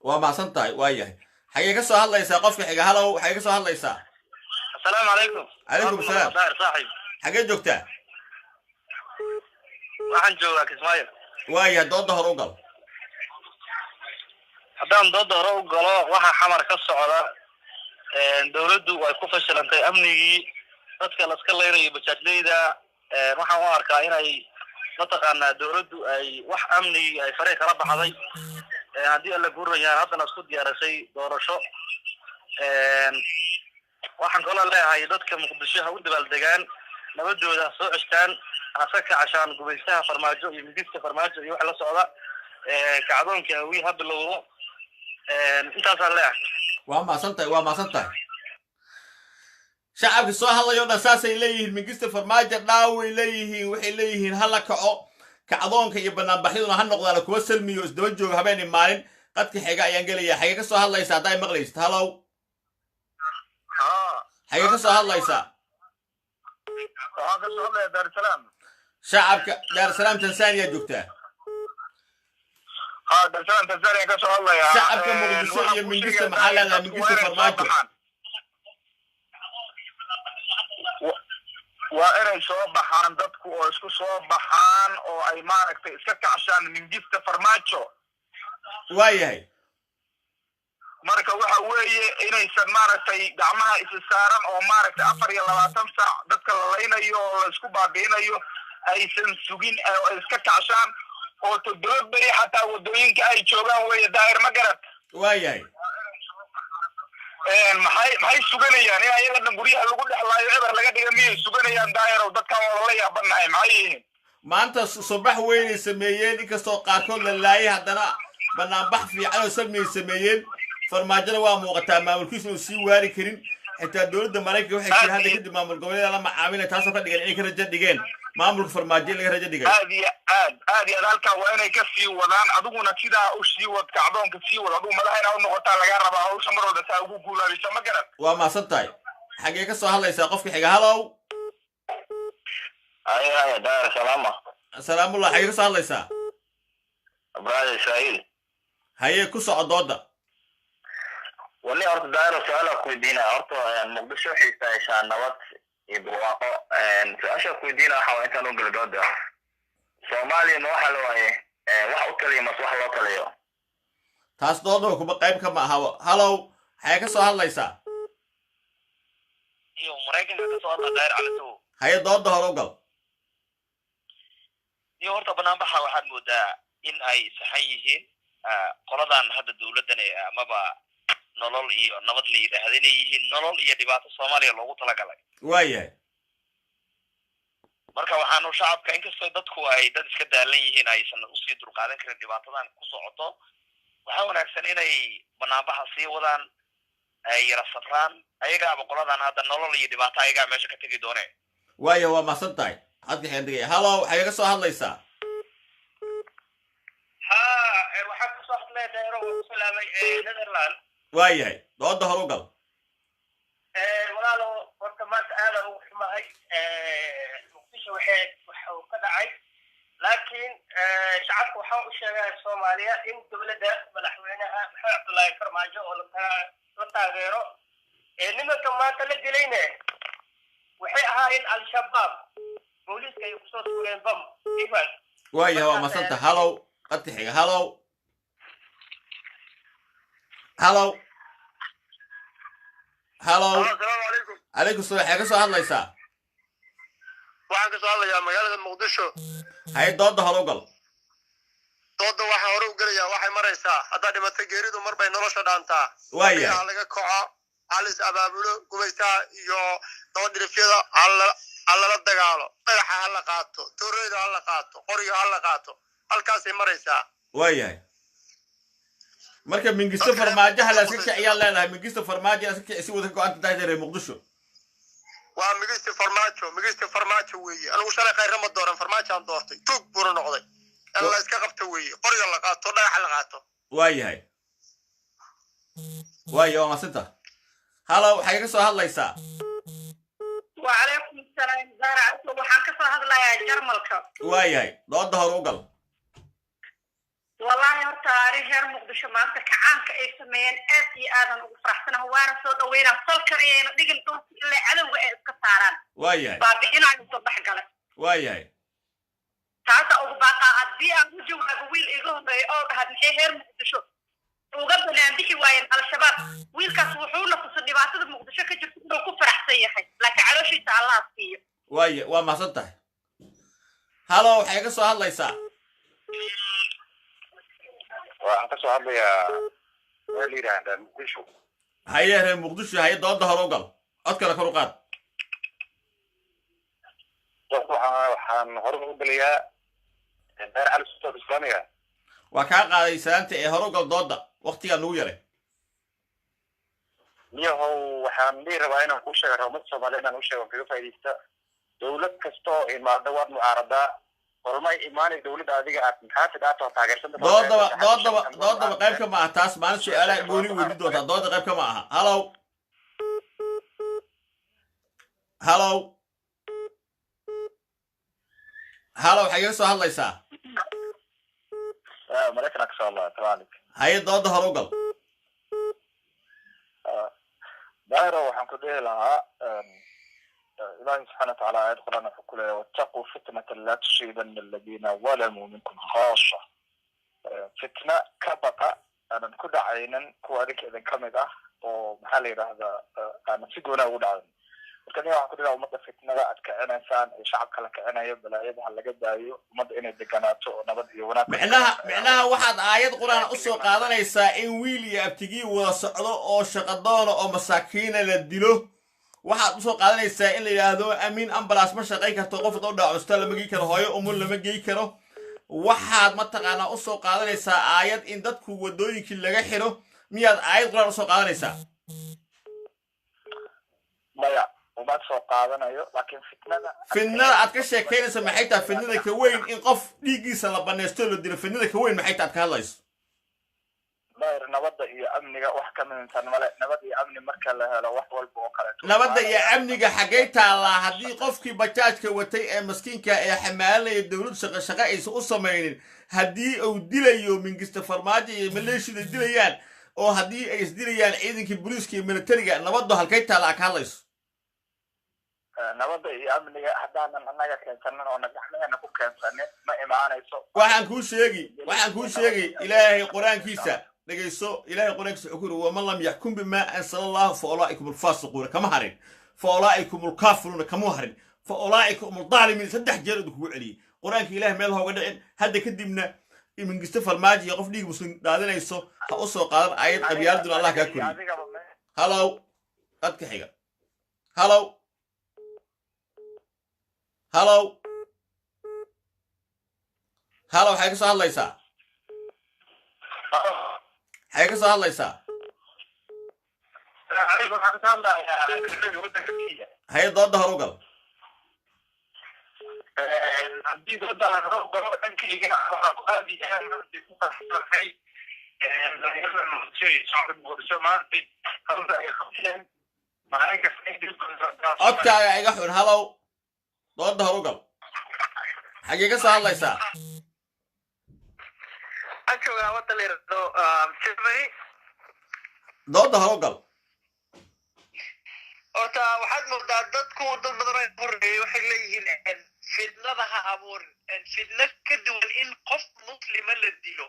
waa maasan tahay waayahay xagee ka soo hadlaysaa qofka xiga hallow xagee ka soo hadlaysaa assalaamu calaykum calaykum salaam daahir saaxiib xagee joogtaa waxaan joogaa Kismaayo waayahay dooda hore u gal haddaan dooda hore u galo waxa xamar ka socda dawladdu way ku fashilantay amnigii dadka la iska leenayo bajaajleyda waxaan u arkaa inay mataqaanaa dawladdu ay wax amni ay farey kala baxday haddii alla guurayaan haddana isku diyaarisay doorasho waxaan kaloo leeyahay dadka Muqdisho ha u dabaaldegaan nabadooda soo ceshtaan hase kacashaan gumaystaha Farmaajo iyo midista Farmaajo iyo wax la socda kacdoonka hawi ha bilowdo intaasaan leeyahay waa maasan tahay shacabka soo hadlayo dhan saasay leeyihiin midista Farmaajo dhaaway leeyihiin waxay leeyihiin hala kaco kacdoonka iyo banaanbaxyaduna ha noqdaan kuwa salmiyo isdaba jooga habeen maalin qadka xiga ayaan gelayaa xagee ka soo hadlaysaa haday maqlaysid hallow xagee ka soo hadlaysaa waxaan ka soo hadlayaa Dar es Salaam shacabka Dar es Salaam Tanzania joogtaa Dar es Salaam Tanzania ka soo hadlayaa shacabka Muqdisho iyo midista maxaa leedahay midista Farmaajo waa inay soo baxaan dadku oo isku soo baxaan oo ay maaragtay iska kacshaan midista Farmaajo waayahay marka waxa weeye inaysan maaragtay gacmaha is saaran oo maaragtay 24 saac dadka la leynayo oo la isku baabiinayo aysan sugin oo iska kacshaan oo toddoba bari xataa wadooyinka ay joogaan weeye daahir ma garad waayahay maxay suganayaan in ayaga dhan guryaha lagu dhexlaayo eber laga dhiga miyay suganayaan daahirow dadkan waa la yaabanahay maxay yihiin maanta subax weynay sameeyeen inkastoo qaarkood la laayay haddana banaanbax fiican oo salmiyay sameeyeen Farmaajada waa muuqataa maamulkiisu uu sii waari karin xitaa dawladda Mareykanka waxay jiraan hadda kadib maamul goboleedka la macaamilay taasoo ka dhigan inay ka rajo dhigeen maamulka Farmaajo laga rajo dhigay aad iyo aad halka waa inay ka sii wadaan adiguna sidaa u sii wad kacdoonka sii wad adigu madaxayna u noqotaa laga rabaa hawsha mar walba saa ugu guulaabisa ma garan waa maasan tahay xagee ka soo hadlaysaa qofka xiga hallow ay daar salaama salaamullah xagee ka soo hadlaysaa brother Israel haye ku soco dooda wali horta daaro su'aal ku weydiina horta Muqdisho xiisaysha nabad iyo barwaaqo su'aasha ku weydiina waxa inta loo galooda Soomaaliya ma waxa loo waaye wax u kaliya mas wax loo kaliyo taas doodo kuma qayb ka ma aha hallow xagee ka soo hadlaysaa iyo maraykanka ka soo hadla daahir cali sow haye dooda hore u gal iyo horta banaanbaxa waxaad moodaa in ay saxan yihiin qoladan hadda dowladdan amaba nolol iyo nabad la yidhaahda inay yihiin nolol iyo dhibaato soomaaliya loogu talagalay waayahay marka waxaanu shacabka inkastoo dadku ay dad iska daalan yihiin aysan usii dulqaadan karin dhibaatadan ku socoto waxaa wanaagsan inay banaanbaxa sii wadaan ay yara safraan ayagaaba qoladan hadda nolol iyo dhibaato ayagaa meesha ka tegi dooneen waaya waa mahadsan tahay hadka xeendegaya hallow waxay ka soo hadlaysaa waxaa kusoo hadlaya daahiro waa ku salaamay netherland waayahay dooda hore u gal walaalo horta maanta aada ugu xumahay muqdisho waxuu ka dhacay laakiin shacabka waxaa u sheegaya soomaaliya in dowladda madaxweynaha maxamed cabdullaahi farmaajo oo la taageero nimanka maanta la dilayne waxay ahaayeen al-shabaab booliiska ay kusoo suureen bam ivan waayahay waa mahadsan tahay hallow qadka xiga hallow hallow hallow assalaamu calaykum calaykum salaam waxay ka soo hadlaysaa waxaan ka soo hadlayaa magaalada muqdisho haye dooda hore u gal dooda waxaa hore u gelayaa waxay maraysaa haddaa dhimatay geeridu mar bay nolosha dhaantaa waayahay laga koco halis abaabulo gumaystaha iyo dabadhirifyada halala dagaalo dhagaxa hala qaato tooreyda hala qaato qoriga hala qaato halkaasay maraysaa waayahay marka mingisto farmaajaha la iska kiciyaa leedahay mingisto farmaajo la iska kici si wada ka go-anta tahay reer muqdisho waa migisti farmaajo weeye anigu shalay khayra ma dooran farmaajaan doortay tuug buuna noqday in la iska qabto weeye qoriga la qaato dhagaxa la qaato waayahay waaya waa masinta hallow waxay ka soo hadlaysaa وعليكم السلام زارع waxaan ka soo hadlayaa jarmalka waayahay dooda hore u gal wallahi horta reer muqdisho maanta kacaanka ay sameeyeen aad iyo aadan ugu faraxsanahay waana soo dhaweynaa salka ayayna dhigin doonta ilaa cadowga ay iska saaraan waayahay baabi'inaayo soo baxgalay waayahay taasa ugu baaqaa haddii aan ku jawaabo wiil iga horreeya oo dhahad maxay reer muqdisho uga banaanbixi waayeen al-shabaab wiilkaas wuxuu nafisa dhibaatada muqdisho ka jirta inuu ku faraxsan yahay laakiin calooshiisa allah siiyo waaya waa mahadsan tahay hallow waxay ka soo hadlaysaa waxaan ka soo hadlayaa waa la yidhaahdaa muqdisho haye reer muqdisho haye dooda hore u gal cod kale kor u qaad waxaan hore u gelayaa daar cali sultaan islaamiga waa kaa qaaday salaanta ee hore u gal dooda waktigaa nugu yaray niyahow waxaan dhihi rabaa inaan kuu sheega ummadda soomaaliya inaan u sheego kaga faa'iidaysta dowlad kasta oo imaada waad mucaaradaa hormay imaanay dowladda adiga aad maxaafid aad oo taageersanta doodaba qayb ka ma aha taas maalin su-aalaha gooni weydi doontaa dooda qayb ka ma aha hallow hallow hallow waxay iga soo hadlaysaa maraykanaa ka soo hadlaa tabaalik haye dooda hore u gal daahiro waxaan ku dhihi lahaa ilaahi subxaana watacaala aayad quraan wuxuu ku leeyahay wattaquu fitnatan laa tusiibanna aladiina walamuu minkum khaasa fitna ka baqa aanan ku dhacaynin kuwa adinka idin ka mid ah oo maxaa la yidhaahdaa aanan si goonaa ugu dhacin marka nin waxaan ku dhihi lahaa ummadda fitnada aad kicinaysaan ee shacabka la kicinayo balaayada ha laga daayo ummadda inay deganaato oo nabad iyo wanaag micnaha waxaad aayad quraan u soo qaadanaysaa in wiil iyo abtigii wada socdo oo shaqadoona oo masaakiina la dilo waxaad usoo qaadanaysaa in la yidhaahdo amiin ambalaas ma shaqayn karto qof doo dhacusta lama gey karo hooyo umul lama gey karo waxaad mataqaanaa usoo qaadanaysaa aayad in dadku wadooyinkii laga xiro miyaad aayad quraan usoo qaadanaysaa maya uma soo qaadanayo laakiin fitnada aad ka sheekaynayso maxay tahay fitnada ka weyn in qof dhiiggiisa la banaysto la dilo fitnada ka weyn maxay tahay aad ka hadlayso daahir nabadda iyo amniga wax ka midinsan male nabad iyo amni marka la helo wax walba oo kaleeto nabadda iyo amniga xaggay taallaa haddii qofkii bajaajka watay ee maskiinka ee xamaalanaya dowlad shaqo aysan u samaynin haddii uu dilayo mingista farmaajo iyo maleeshiyada dilayaan oo haddii ay isdilayaan ciidankii booliiska iyo militariga nabaddu halkay taallaa ka hadlayso nabadda iyo amniga haddaanan annaga keensanin oo nagaxnaheena ku keensanin ma imaanayso waxaan kuu sheegay ilaahay qur-aankiisa dhegayso ilaahay qur-aankiisa wuxuu ku yiri waman lam yaxkum bimaa ansala allahu fa ulaa'ikum alfaasiquuna kama harin فأولئكم الكافرون كمو هرين فأولئكم الظالمين سدح جرد كو علي قرآن إله ميل هو قدعين هذا كدبنا من قصة الماجي يقف لي مسلم دادنا يسو هأصو قادر آيات قبيال دون الله كاكولي هلو قد كحيقة هلو هلو هلو حيك صح الله يسا حيك صح الله يسا هاي ضد هروقل haddii dooda aan roob galo dhankayga waxaa ku aadi ahaan maanta ku qasbaxay dhalinyarada noqotay shacabka muqdisho maanta halda ay qabteen maalin kasta ay codkaaga iga xun halow dooda horugal xagee ka soo hadlaysaa anjoogaa wadda la yidhaahdo Germany dooda horugal horta waxaad moodaa dadku dad badan ay horreeyay waxay leeyihiin fidnadaha abuurin fidna ka duwan in qof muslima la dilo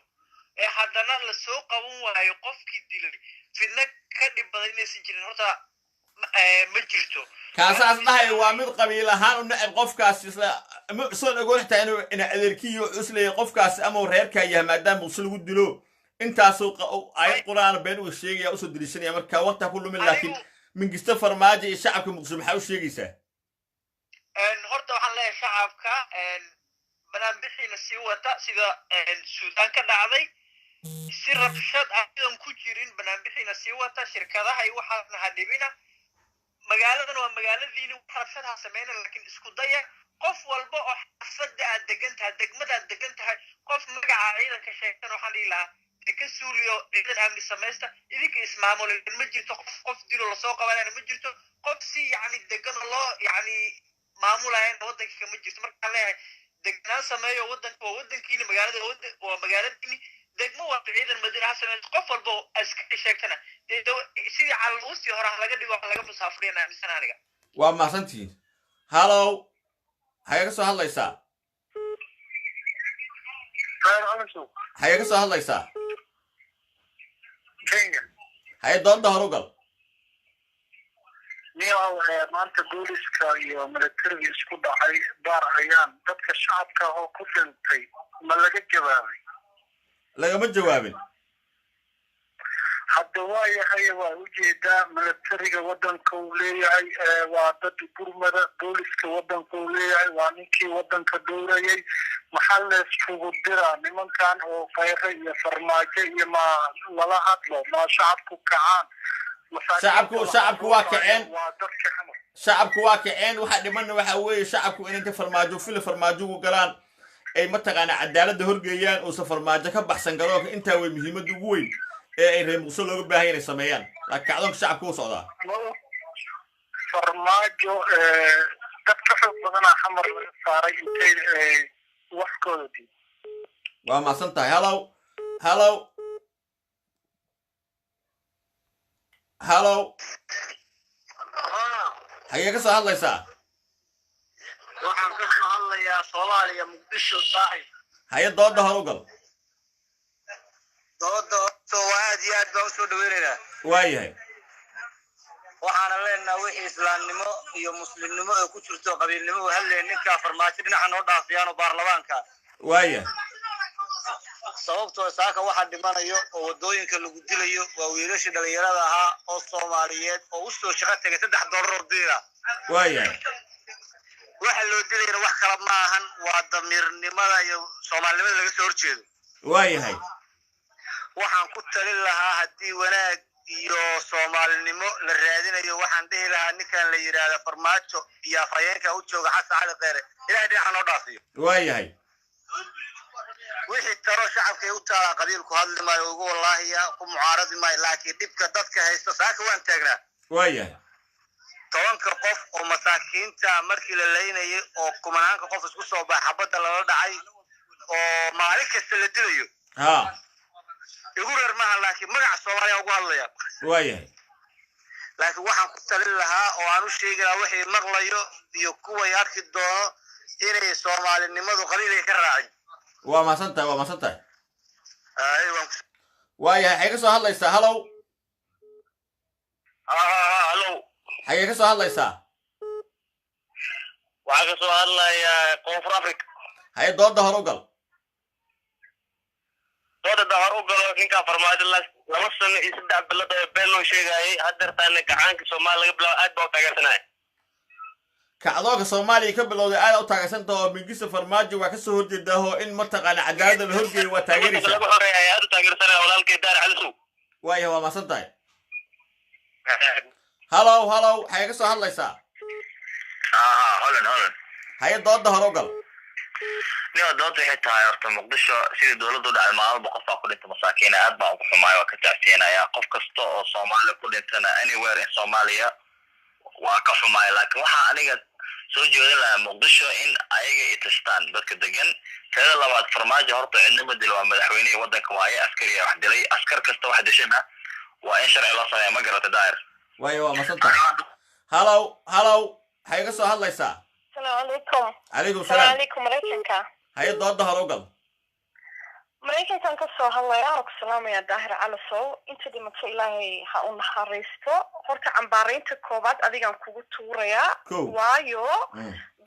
ee haddana la soo qaban waayo qofkii dilay fidna ka dhib badan inaysan jirin horta ma jirto kaasaas dhahay waa mid qabiil ahaan u nacib qofkaas isla soo ogoon xitaa inuu adeerkiyo cuslaya qofkaas ama reerka yahay maadaama muuse lagu dilo intaasoo ayad quraan been uu sheegaya usoo diliishanaya marka waqti ku lumin laakiin min gista farmaajo iyo shacabka muqdisho maxaa u sheegaysaa horta waxaan leeyahay shacabka banaanbixiina sii wata sida suudaan ka dhacday si rabshad aan ku jirin banaanbixiina sii wata shirkadaha iyo waxaasna ha dhibina magaaladan waa magaaladiini wax rabshad ha sameyna laakiin isku daya qof walba oo xaafadda aad degan tahay degmada aad degan tahay qof magaca ciidanka sheegtan waxaan dhihi lahaa ka suuliyo ciidan amni samaysta idinka ismaamulin ma jirto qof dilo lasoo qabanayna ma jirto qof si yacni degan loo yacni maamulayan waddanka kama jirto markaan leeyahay degnaan sameeyo waddanka waa waddankiini magaalada waa magaaladiini degmo waa ciidan madiina ha sameeyo qof walba oo askari sheegtana sidii calalugustii hore ha laga dhigo laga musaafuriyan aaminsan aniga waa mahadsantihiin halow hayee ka soo hadlaysaa hayee ka soo hadlaysaa haye dooda horugal niyow maanta booliska iyo militariga isku dhacay baar ayaan dadka shacabka oo ku dhintay ma laga jawaabay lagama jawaabin hadda waa yahay waa ujeedaa militariga waddanka uu leeyahay waa dad gurmada booliska waddanka uu leeyahay waa ninkii waddanka dowrayay maxaa layskugu diraa nimankan oo khayre iyo farmaajo iyo ma lala hadlo ma shacabku kacaan shacabku waa kaceen shacabku waa kaceen waxa dhimanna waxa weeye shacabku inay farmaajo fil farmaajo u galaan ay mataqaana cadaaladda horgeeyaan oo safarmaajo ka baxsan garoonka intaa way muhiimad ugu weyn ee ay reer muqdisho looga baahan inay sameeyaan laakiin kacdoonka shacabku u socdaa farmaajo dadka xoog badanaa xamar laga saaray intay waxkooda dib waa mahadsan tahay halow xagee ka soo hadlaysaa waxaan ka soo hadlayaa soomaaliya muqdisho saaxib haye dooda horugal dooda aad iyo aad baan usoo dhaweynaynaa waayahay waxaana leenaha wixii islaamnimo iyo muslimnimo ee ku jirto qabiilnimo halleen ninkaa farmaajo dhinaca noo dhaafiyaan oo baarlamaanka waayahay sababtoo saaka waxa dhimanayo oo wadooyinka lagu dilayo waa wiilashii dhalinyarada ahaa oo Soomaaliyeed oo u soo shaqo tagay $3 oo diira waayahay waxa loo dilayna wax kala ma ahan waa damiirnimada iyo Soomaalinimada laga soo horjeedo waayahay waxaan ku talin lahaa haddii wanaag iyo Soomaalinimo la raadinayo waxaan dhihi lahaa ninkan la yiraahdo farmaajo iyo afayeenka u jooga Xasan Cali Khayre ilaahay dhinaca noo dhaafiyo waayahay wixii taro shacabka u taala qabiilku hadli maayo ugu wallahi ku mucaaradi maayo laakiin dibka dadka haysta saaka waan taagnaa waayahay 10 qof oo masaakiinta markii la leeynayo oo kumanaanka qof isku soo baxay xabada lala dhacay oo maalin kasta la dilayo igu reer maaha laakiin magaca Soomaaliya ugu hadlaya waayahay laakiin waxaan ku talin lahaa oo aan u sheegaa wixii maqlayo iyo kuwa arki doono inay Soomaalinimadu qabiilay ka raacin waa mahadsantahay waayahay xagee ka soo hadlaysaa halow حاجة كسو هلا يسا waxaa ka soo hadlaya koonfur africa هاي دود دهر وقل dooda dahar u galo ninka farmaajo laba sano iyo 3 bilood oo been loo sheegayay hadeertaan gacaanka Soomaaliya laga bilaabo aad baa u taageersanay كعضوك صومالي كبل لو آل أو تاجسنت أو مجلس فرماج وكسر هدي ده هو إن متقن عداد الهرجي وتاجري lagu horeeyay aad u taageersanay walaalkay daar cali suu واي هو ما صدق هلو حاجة كسو هلا يسا holan هاي دود دهر وقل niyo dood waxay tahay horta muqdisho sidii dawladdu dhacay maalmo qof ku dhintay masaakiin aad baa ugu xumaay waa ka tacsiinaya qof kasta oo Soomaali ku dhintana anywhere in Soomaaliya waa ka xumaay laakiin waxa aniga soo jeedin lahaa muqdisho in ayaga itistaan dadka degan tada labaad farmaajo horta cidnimo dil waa madaxweynaha wadanka waaye askari wax dilay askar kasta wax dishana waa in sharci loo sameeyo ma garata daayir واي هو ما صدق هلو حاجة كسو هلا يسا السلام عليكم عليكم السلام السلام عليكم مريكنكا هاي دود دهر وقل maraykankan ka soo hadlaya aan ku salaamaya daahir calasow inta dhimatay ilaahay ha u naxariisto horta cambaaraynta koobaad adigaan kugu tuurayaa waayo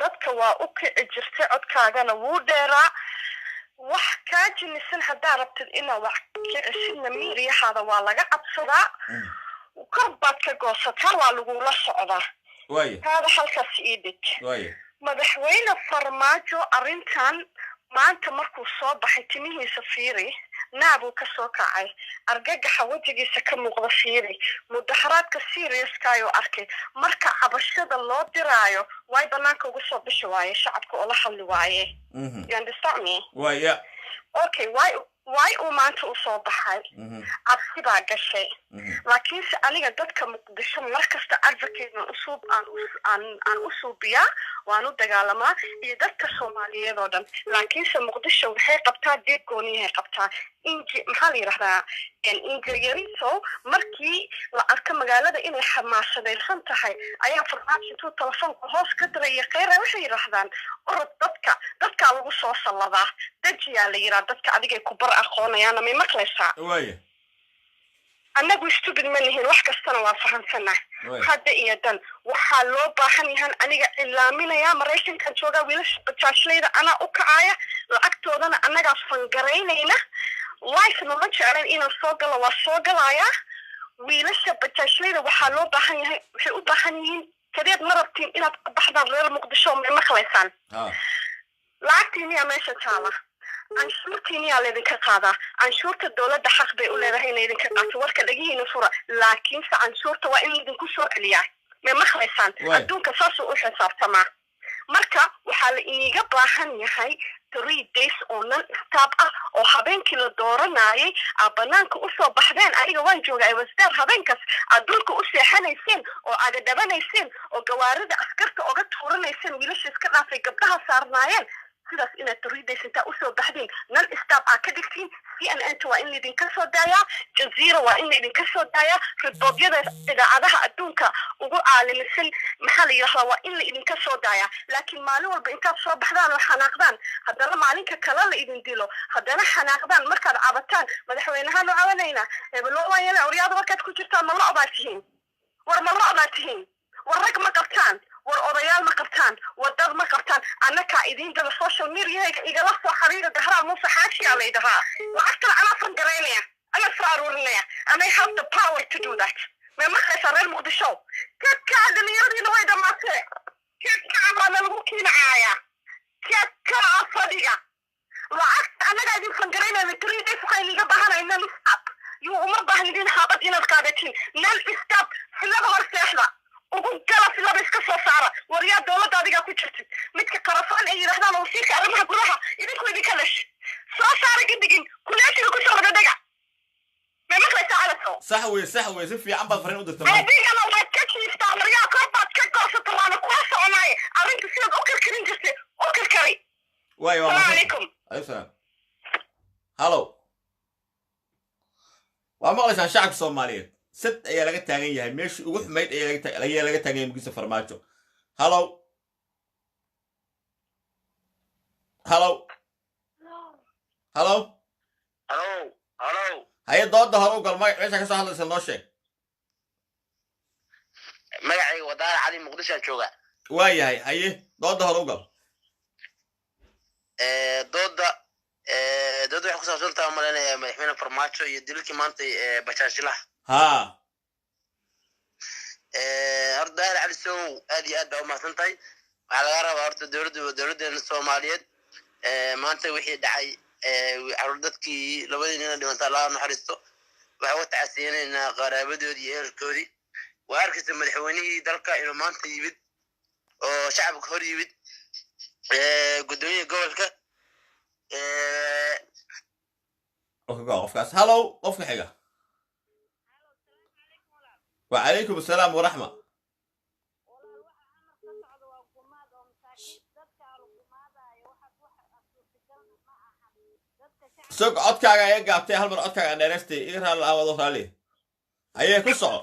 dadka waa u kici jirtay codkaagana wuu dheeraa wax kaa jinisan haddaa rabtid inaa wax kicisidna miiriyahaada waa laga cabsadaa kor baad ka goosataa waa lagula socdaa taada halkaas ii dhig madaxweyne farmaajo arrintan maanta markuu soo baxay timihiisa fiiri naabuu ka soo kacay argagaxa wajigiisa ka muuqda fiiri mudaharaadka seriouska ayuu arkay marka cabashada loo diraayo way banaanka ugu soo bixi waaye shacabka oo la hadli waaye you understand me okay why uu maanta u soo baxay cabsi baa gashay laakiinse aniga dadka muqdisho markasta advocate aan u suubiyaa waan u dagaalamaa iyo dadka Soomaaliyeed oo dhan laakiinse muqdisho waxay qabtaa deed gooniyahay qabtaa maxaa la yiraahdaa ingiriso markii la arka magaalada inay xamaasadaysan tahay ayaa farmaajo intuu telefoonka hoos ka diray qeyra waxay yiraahdaan orod dadka lagu soo salladaa dajiyaa la yiraahdaa dadka adigay ku bar aqoonayaan ma maqlaysaa annagu stupid ma nihin wax kastana waa fahamsanahay hadda iyo dan waxaa loo baahan yahay aniga ilaaminaya maraykanka jooga wiilasha bajaajlayda ana u kacaya lacagtoodana annaga fangaraynayna life ma jeclaan inaan soo galo waa soo galaya wiilasha bajaajlayda waxaa loo baahan yahay waxay u baahan yihiin kadeed marabtiin inaad ka baxdaan reer muqdisho ma maqlaysaan lacagtiin yaa meesha taala anshuurtiin yaa leedinka qaadaa anshuurta dowladda xaq bay u leedahay inay idinka qaato warka dhagihiina fura laakiinse anshuurta waa in idinku soo celiyaa ma maqlaysaan adduunka saasuu u xisaabtamaa marka waxaa la iniga baahan yahay 3 days oo non-stop ah oo habeenkii la dooranayay banaanka u soo baxdeen aniga waan joogay wasdaar habeenkaas adduunka u seexanayseen oo aga dhabanayseen oo gawaarida askarta oga tuuranayseen wiilasha iska dhaafay gabdhaha saarnaayeen sidaas inaad 3 days intaa u soo baxdeen non-stop ka dhigtiin CNN waa in idinka soo daayaa Jazeera waa in idinka soo daayaa riboodiyada idaacadaha adduunka ugu caalamisan maxaa la yiraahdaa waa in idinka soo daayaa laakiin maalin walba intaad soo baxdaan oo xanaaqdaan haddana maalinka kale la idin dilo haddana xanaaqdaan markaad cabataan madaxweynahan u cabanayna hebelo waayana awriyada markaad ku jirtaan ma la obaatihiin war ma la obaatihiin war rag ma qabtaan war odayaal ma qabtaan wadad ma qabtaan annaka idin daba social media igala soo xariira dahraa muuse xaashi alay dhahaa lacagtana anaa fangaraynaya anaa soo aruurinaya and I have the power to do that ma maqlaysaa reer muqdisho kadkaa dhalinyaradiina way dhamaatee kadkaa baana lagu kiinacaaya kadkaa fadhiga lacagta annagaa idin fangaraynaya 3 days waxaa iniga baahanayna stop yuu uma baahnidin habad inaad qaadatiin nan stop filada hor seexda ugu gala filada iska soo saara waryaa dowladda adigaa ku jirtid midka qarafaan ay yidhahdaan wasiirka arrimaha gudaha idinku idinka lesh soo saara gidigin kuleeshiga ku soo dhadhaga ma maqlaysaa calasow sax wey si fiican baad fariin u dirtay adigana waad ka jiiftaa waryaa korbaad ka goosata waana kula soconaaye arrinta sidaad u karkarin jirtay u karkari waayo salaamu calaykum salaam halo waa maqlaysaan shacabka Soomaaliyeed sid ayaa laga taagan yahay meeshii ugu xumayd ayaa laga taagan yahay mugisa farmaajo halo haya dooda hore u gal meesha ka soo hadlaysa noo sheeg magacayga wadaara cali muqdisho jooga waayahay haye dooda hore u gal dooda waxay ku saabsan tahay malaynayaa madaxweyne farmaajo iyo dilkii maanta bajaajlaha haa horta daahir cali sow aad iyo aad baa u mahadsan tahay waxaa laga rabaa horta dowladdeena soomaaliyeed maanta wixii dhacay caruur dadkii labadii nina dhimanta allaha naxariisto waxaa uga tacasiyanaynaa qaraabadoodii iyo ehelkoodii waa arkaysa madaxweynihii dalka inuu maanta yimid oo shacabka hor yimid gudoomiyaha gobolka qofkaas hallow qofka xiga وعليكم السلام ورحمة سوق عدكاga ay gaabtay hal mar codkaaga dheeraystay iira la awado raali ayay ku soco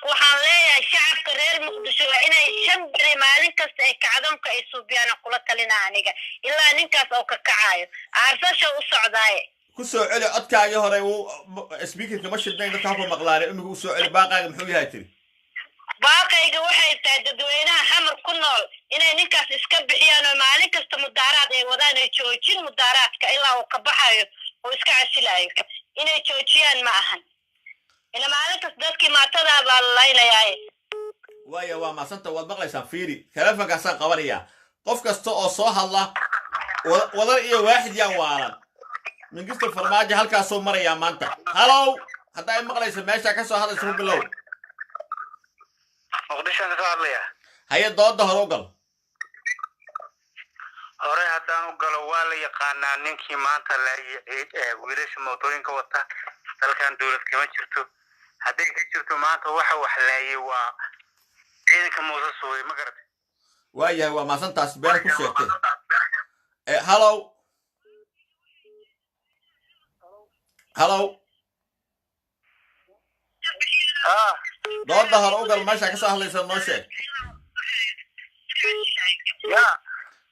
waxaan leeyahay shacabka reer muqdisho waa inay shan beri maalin kasta ay kacdoonka ay suubiyaan kula talina aniga ilaa ninkaas oo ka kacayo aarsasha u socdaaye ku soo celi codkaaga hore uu speakerka ma shidnay dadka ku maqlaanay inuu soo celi baaqaaga muxuu yahay tiri baaqayga waxay tahay dadweynaha xamar ku nool inay ninkaas iska bixiyaan oo maalin kasta mudaaraad ay wadaan ay joojin mudaaraadka ilaa uu ka baxayo oo iska casilayo inay joojiyaan ma ahan ina maalin kasta dadkii maatada baa laynayaa waya waa maasanta wad maqlaysaan fiiri telefonkaasaan qabanayaa qof kasta oo soo hadla wadar iyo waaxid yaan waalan mingisto farmaajo halkaasoo marayaa maanta hallow hadda ay maqlayso meesha ka soo hadlayso bilow muqdishoan ka hadlaya haye dooda hore u gal hore haddaan u galo waa la yaqaanaa ninkii maanta wiilasha mootooyinka wata dalkan dowlad kama jirto hadday ka jirto maanta waxa wax laayay waa ciidanka muuse suuday ma garatay waayahay waa maasantaas been ku sheegtay hallow hallow dooda hore u gal meesha ka soo hadlaysa noo sheeg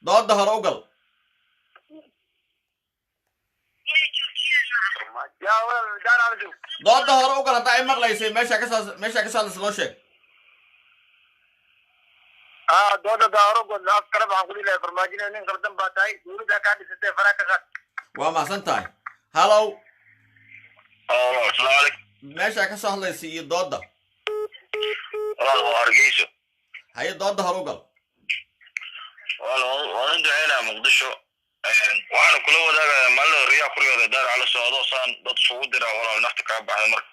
dooda hore u gal dooda hore u gal hadda ay maqlaysay meesha ka soo hadlaysa noo sheeg dooda daaro god afkale waxaan ku leeyahay farmaajina nin qaldan baa tahay dowladda ka dhisatay fara ka qaad waa mahadsan tahay hallow assalaamu calaykum meesha ka soo hadlaysa iyo dooda waa hargeyso haye dooda hore u gal waan duceynaa muqdisho waxaana kula wadaagayaa maalin riyaa kuriyooda daar cala socdo saan dad isugu dira walaal nafta kaa baxday marka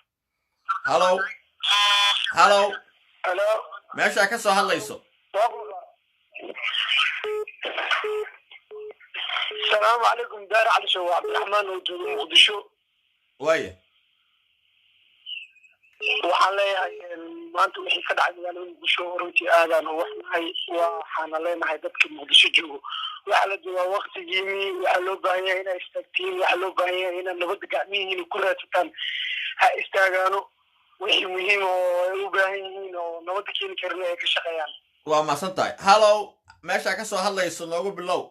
hallow hallow halo meesha ka soo hadlayso السلام عليكم دار علي شو عبد الرحمن وجود مقدشو وايه waxaan leeyahay maanta wixii ka dhacay magaalada muqdisho runtii aadaan u waxnahay waxaana leenahay dadka muqdisho joogo waxaa la joogaa waqtigiini waxaa loo baahan yahay inay istaagtiin waxaa loo baahan yahay inaad nabadda gacmihiina ku raadsataan ha istaagaano wixii muhiim oo ay u baahan yihiin oo nabadda keeni karna ay ka shaqeeyaan waa mahadsan tahay hallow meesha ka soo hadlayso noogu bilow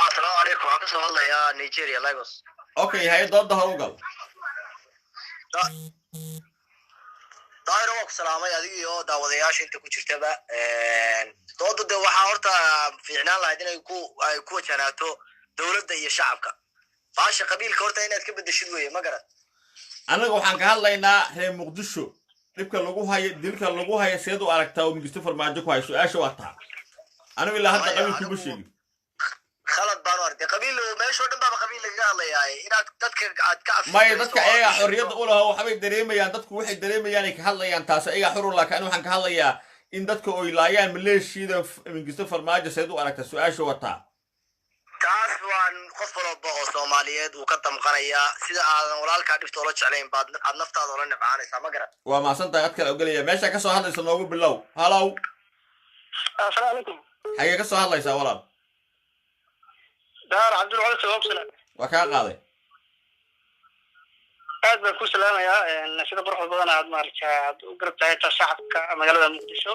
assalaamu calaykum waxaan kasoo hadlayaa nigeria lagos okay haye dooda hore u gal daahir waa ku salaamay adiga iyo daawadayaasha inta ku jirtaba dooda de waxaa horta fiicnaan lahayd inay ku wajahnaato dowladda iyo shacabka baasha qabiilka horta inaad ka bedeshid weeye ma garan annaga waxaan ka hadlaynaa reer muqdisho dhibka lagu hayo dilka lagu hayo seed u aragtaa oo mingisto farmaajo ku hayo su-aasha waa taa anigu ilaa hadda qabiilkuma sheegin khalad baan u arkay qabiil meeshoo dhan baaba qabiil lagaga hadlayaay inaad dadka aad ka maya dadka ayagaa xorriyadda u laho waxbay dareemayaan dadku waxay dareemayaan ay ka hadlayaan taas ayagaa xur u laakiin waxaan ka hadlayaa in dadka oy laayaan maleeshiyada mingisto farmaajo seed u aragtaa su-aasha waa taa taas waan qof walba oo soomaaliyeed uu ka damqanayaa sida aadan walaalkaa dhibta oola jeclayn baad aad naftaada oola nibcaanaysaa ma garan waa mahadsantahay ad kale ogelaya meesha ka soo hadlaysa noogu bilow hallow assalaamu calaykum xagee ka soo hadlaysaa walaal daar cabdulcali sawaab salaam waa kaa qaaday aad baan ku salaamayaa sida quruxda badan aad maaragtaa aad u garab tahay ta shacabka magaalada muqdisho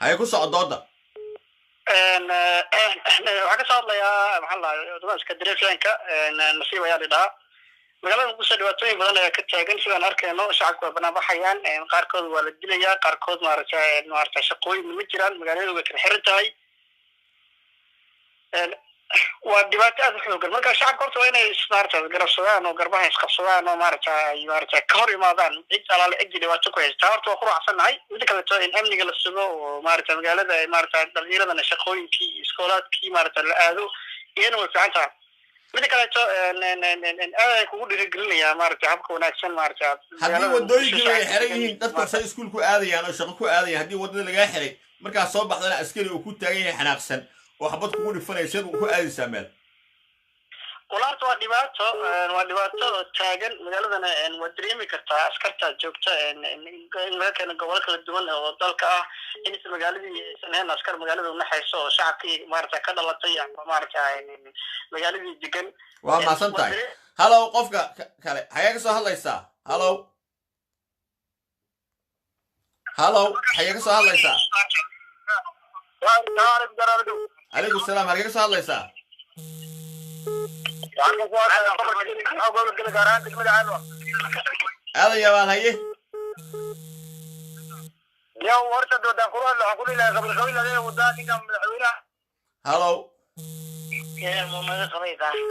haye ku soco dooda waxaan ka soo hadlayaa maxaa lahay wadamaska dareefyaanka nasiib ayaa lidhahaa magaalada muqdisho dhibaatooyin badan ayaa ka taagan sidaan arkayno shacabku waa banaanbaxayaan qaarkood waa la dilayaa qaarkood maaragtay shaqooyin ma jiraan magaalada way kala xiran tahay waa dhibaato aad u xoogan marka shacabka horta waa inay maaragtay garabsadaan oo garbaha isqabsadaan oo maaragtay ka hor imaadaan cid alaale cidii dhibaato ku haystaa horta waa ku raacsanahay mida kaleeto in amniga la sugo oo maaragtay magaalada maaragtay dhalinyaradana shaqooyinkii iskoolaadkii maaragtay la aado iyana way fiican tahay mida kaleeto aad kugu dhiirigelinayaa maaragtay habka wanaagsan maaragtay haddii wadooyinkii ay xiran yihiin dadku say iskuulku aadayaan oo shaqo ku aadayaan haddii waddada lagaa xiray markaas soo baxdana askari uu ku taagan yahay xanaaqsan oo xabad kugu dhifanaya seed ku aadaysaa meel walaarta waa dhibaato taagan magaaladana waa dareemi kartaa askarta joogta in laga keeno gobolo kala duwan oo dalka ah inaysan magaaladii aysan ahayn askar magaalada unaxayso oo shacabkii maaragtay ka dhalatay ama maaragtay magaaladii degan waa mahadsan tahay hallow qofka kale xagee ka soo hadlaysaa hallow xagee ka soo hadlaysaa calaykum salaam halkee ka soo hadlaysaa aadan yaabaan haye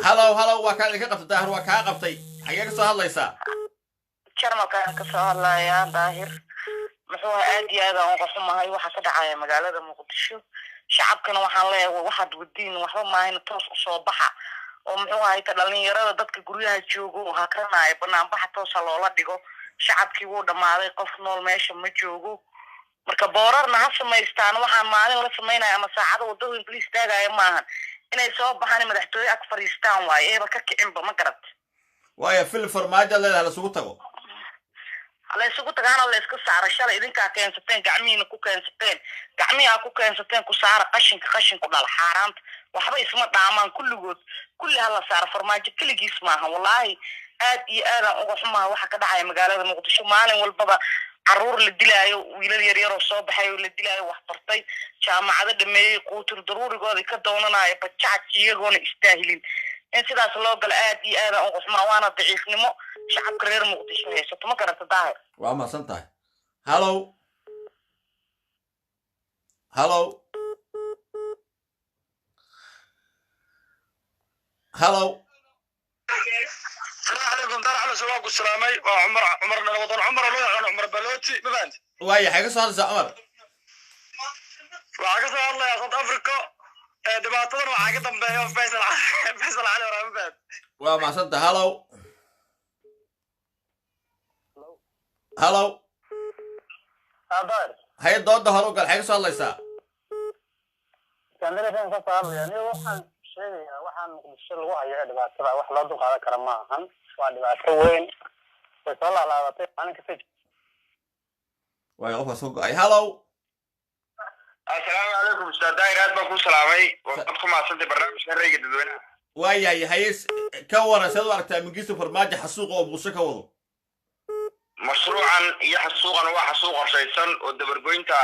hallow waa kaa idinka qabtay daahir waa kaa qabtay xagee ka soo hadlaysaa jarmalkaan ka soo hadlayaa daahir muxuu aad iyo aad aan uga xumahay waxa ka dhacaya magaalada muqdisho shacabkana waxaan leeyahay waxaad wadiin waxba maahan toos u soo baxa oo muxuu ahay dhalinyarada dadka guryaha joogo hakanaya banaanbaxa toosa loola dhigo shacabkii wuu dhammaaday qof nool meesha ma joogo marka boorarna ha samaystaan waxaan maalin la samaynaya ama saacada wadada ingiliis taagaya maahan inay soo baxaan madaxtooye ag fariistaan waaye eeba ka kicinba ma garat waayo fil farmaajo leedahay lasugu tago la isugu tagaana la iska saaro shalay idinkaa keensateen gacmihiina ku keensateen gacmihaa ku keensateen ku saara qashinku dhala xaaraanta waxba isma dhaamaan kulligood kulli ha la saaro farmaajo keligiis maaha wallaahi aad iyo aadaan uga xumaha waxa ka dhacaya magaalada muqdisho maalin walbaba caruur la dilaayo wiilal yaryaroo soo baxay oo la dilaayo wax bartay jaamacado dhameeyey quutur daruurigoodii ka doonanayo bajaaj iyagoona istaahilin in sidaas loo galo aad iyo aadaan uga xumaha waana daciifnimo shacabka reer muqdisho haysato ma garata daahir waa mahadsan tahay hallow السلام عليكم دار على سواق السلامي وعمرنا الوطن عمر الله عمر بلوتي ما فهمت واي حاجه صار عمر وحاجه صار الله يا صوت افريقيا دبعتنا وحاجه دنبه فيصل علي ورا ما فهمت waa mahadsantahay hallow haye dooda hore u gal xagee ka soo hadlaysaa waxaan muqdisho lagu hayo dhibaatada wax loo dulqaadan kara ma ahan waa dhibaato weyn way soo laalaabatay maalin kasta waayo qofkaas ku go-ay hallow السلام عليكم استاذ داير aad baan ku salaamay waxaad ku maasantay barnaamijka rayga dadweynaha waayahay haye ka waran seed u aragtaa mingisto farmaajo xasuuqa oo bulsho ka wado mashruucan iyo xasuuqan waa xasuuq qorshaysan oo dabargoynta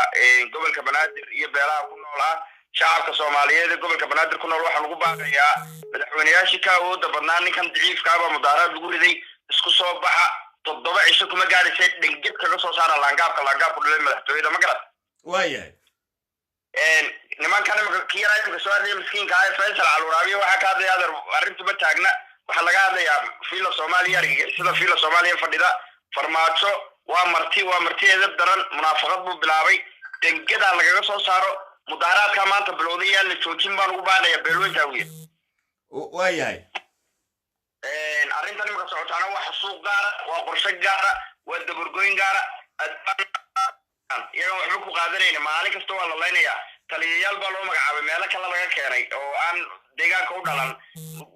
gobolka banaadir iyo beelaha ku nool ah shacabka Soomaaliyeed gobolka banaadir ku nool waxa lagu baaqayaa madaxweynayaashii ka wada badnaan ninkan daciifka ah mudaarad lagu riday isku soo baxa 7 cisho kuma gaarisay dhingid kaga soo saara laangaabku dhalay madaxtooyada ma garad waayahay nimankan kiiraayinka soo hadlay miskiinka ah Faysal Al-Waraabi waxa ka hadlaya arrintu ma taagna waxa laga hadlayaa fiila Soomaaliya sida fiila Soomaaliya fadhida farmaajo waa marti edeb daran munaafaqad buu bilaabay dengada lagaga soo saaro mudaaraadka maanta bilowday la joojin baan ugu baaqayaa beelweynta wiil waayahay arrintan marka socotaana waa xasuuq gaara waa qorshe gaara waa dabargoyn gaara iyaga waxba ku qaadanayna maalin kasta waa la leynayaa taliyayaal baa loo magacaabay meelo kale laga keenay oo aan deegaanka u dhalan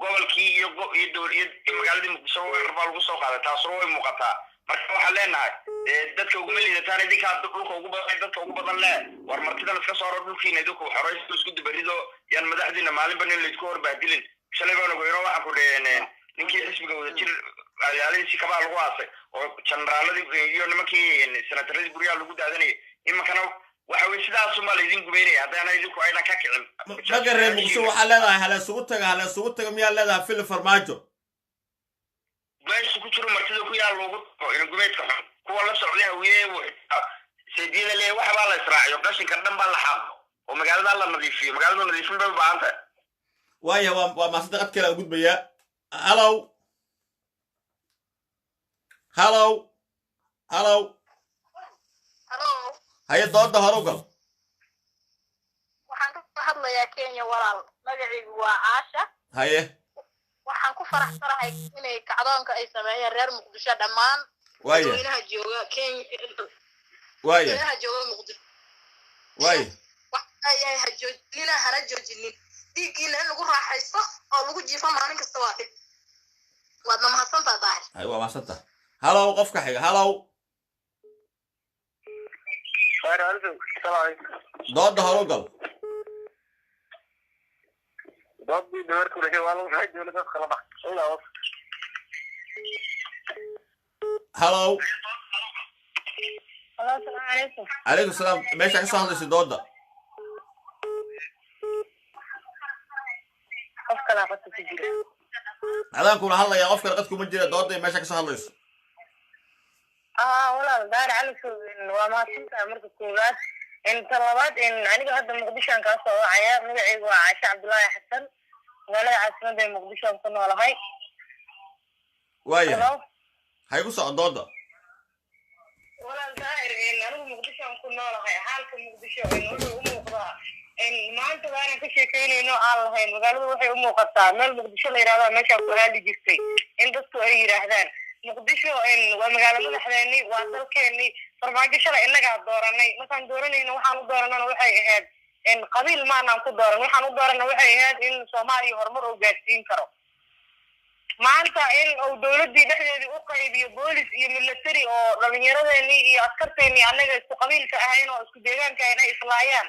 gobolkii iyo magaaladii muqdisho baa lagu soo qaaday taasoo way muuqataa marka waxaan leenahay dadka ugu liidataan idinkaa dhulka ugu badan dadka ugu badan leh war martidan iska soo raro dhulkiina idinku xoreysto isku dibarido yaan madaxdiina maalinba nin laysku horbaadilin shalay baan ogeynoo waxaan ku dheheen ninkii xisbiga wadajir alaaladiisii kabaa lagu aasay oo generaaladii iyo nimankii senataradii guryaha lagu daadanayay imankana waxa wey sidaas uma laydin gubeynaya haddaana idinku ayna ka kicin magaree muqdisho waxaa leedahay haleesugu taga miyaa leedahay fili farmaajo meesha ku jiro martida ku yaal loogu in gumeedka kuwa la socday hawiye seediyada le waxa baa la israaciyo qashinka dhan baa la xaqo oo magaalada la nadiifiyo magaalada nadiifin bay u baahan tahay وايه وما صدقت كلا وجود بيا هلو هلو هلو halo هيا ضد هروقل waxaan ka hadlayaa Kenya walaal magacaygu waa Aasha هيا waxaan ku faraxsanahay inay kacdoonka ay sameeyeen reer Muqdisho dhamaan وايه dadweynaha jooga Kenya وايه dadweynaha jooga Muqdisho وايه waxa ay hajoojina hana joojinin diigina in lagu raaxaysto oo lagu jiifo maalin kasta waa dib waad mahadsantahay daahir ايوه ما صدق هلو قفك حاجه هلو ضد هروقل ضبي دورك ولا والله ما حد ولا خلاص لا هلو السلام عليكم عليكم السلام ماشي عشان هذا ضد qofka la qabto ku jira هذا كنا هلا يا قفك لقد كم جرى ضد ماشي عشان هذا walaal daar cali waa mahadsantahay marka koowaad inta labaad aniga hadda Muqdisho ka soo wacaya magacaygu waa Aisha Cabdullaahi Xasan magaalada caasimadda Muqdisho ku noolahay وايه هاي قصة ضد walaal daar anigu Muqdisho ku noolahay xaalka Muqdisho wuxuu u muuqdaa maanta waan ka sheekeynayno aan lahayn magaaladu waxay u muuqataa meel Muqdisho la yiraahdo meesha ku hali jirtay in dadku ay yiraahdaan Muqdisho waa magaalada madaxdeeni waa dalkeeni farmaajo shalay inaga dooranay markaan dooranayno waxaan u dooranayna waxay ahayd in qabiil maanaan ku dooran waxaan u dooranay waxay ahayd in Soomaaliya horumar u gaarsiin karo maanta in uu dawladii dhexdeedii u qaybiyo boolis iyo military oo dhalinyaradeeni iyo askarteeni anaga isku qabiilka ahayn oo isku deegaanka ay islaayaan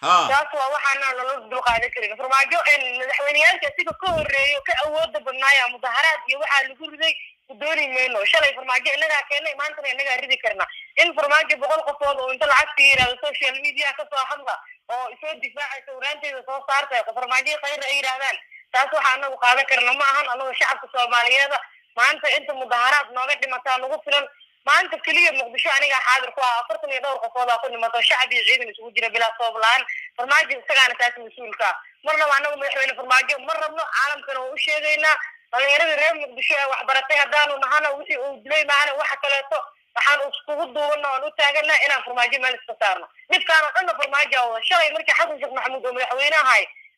taas waa waxaana loo dulqaadan karin farmaajo in madaxweynayaasha sida ka horeeyo ka awood badnaaya mudaharaad iyo waxa lagu riday dooni meeno shalay farmaajo inaga keenay maanta inaga ridi karna in farmaajo 100 qofood oo inta lacag tiirado social media ka soo hadla oo isoo difaacay sawiraanteeda soo saartay farmaajo khayr ay yiraahdaan taas waxaana u qaadan karna ma ahan anagu shacabka Soomaaliyeed maanta inta mudaharaad nooga dhimataa nagu filan maanta kaliya Muqdisho aniga xaadir ku ah 40 iyo dhowr qofood oo ku nimato shacab iyo ciidan isugu jira bilaa Soomaaliland farmaajo isagana taas mas'uulka marna anagu madaxweyne farmaajo marnaba caalamkana u sheegaynaa dhalinyarada reer Muqdisho wax baratay hadaanu nahana wixii uu dilay maana waxa kale waxaan isku duubnaa oo u taaganaa inaan farmaajo meel iska saarno midkaan oo dhan farmaajo oo shalay markii xasan sheekh maxamuud oo madaxweynaha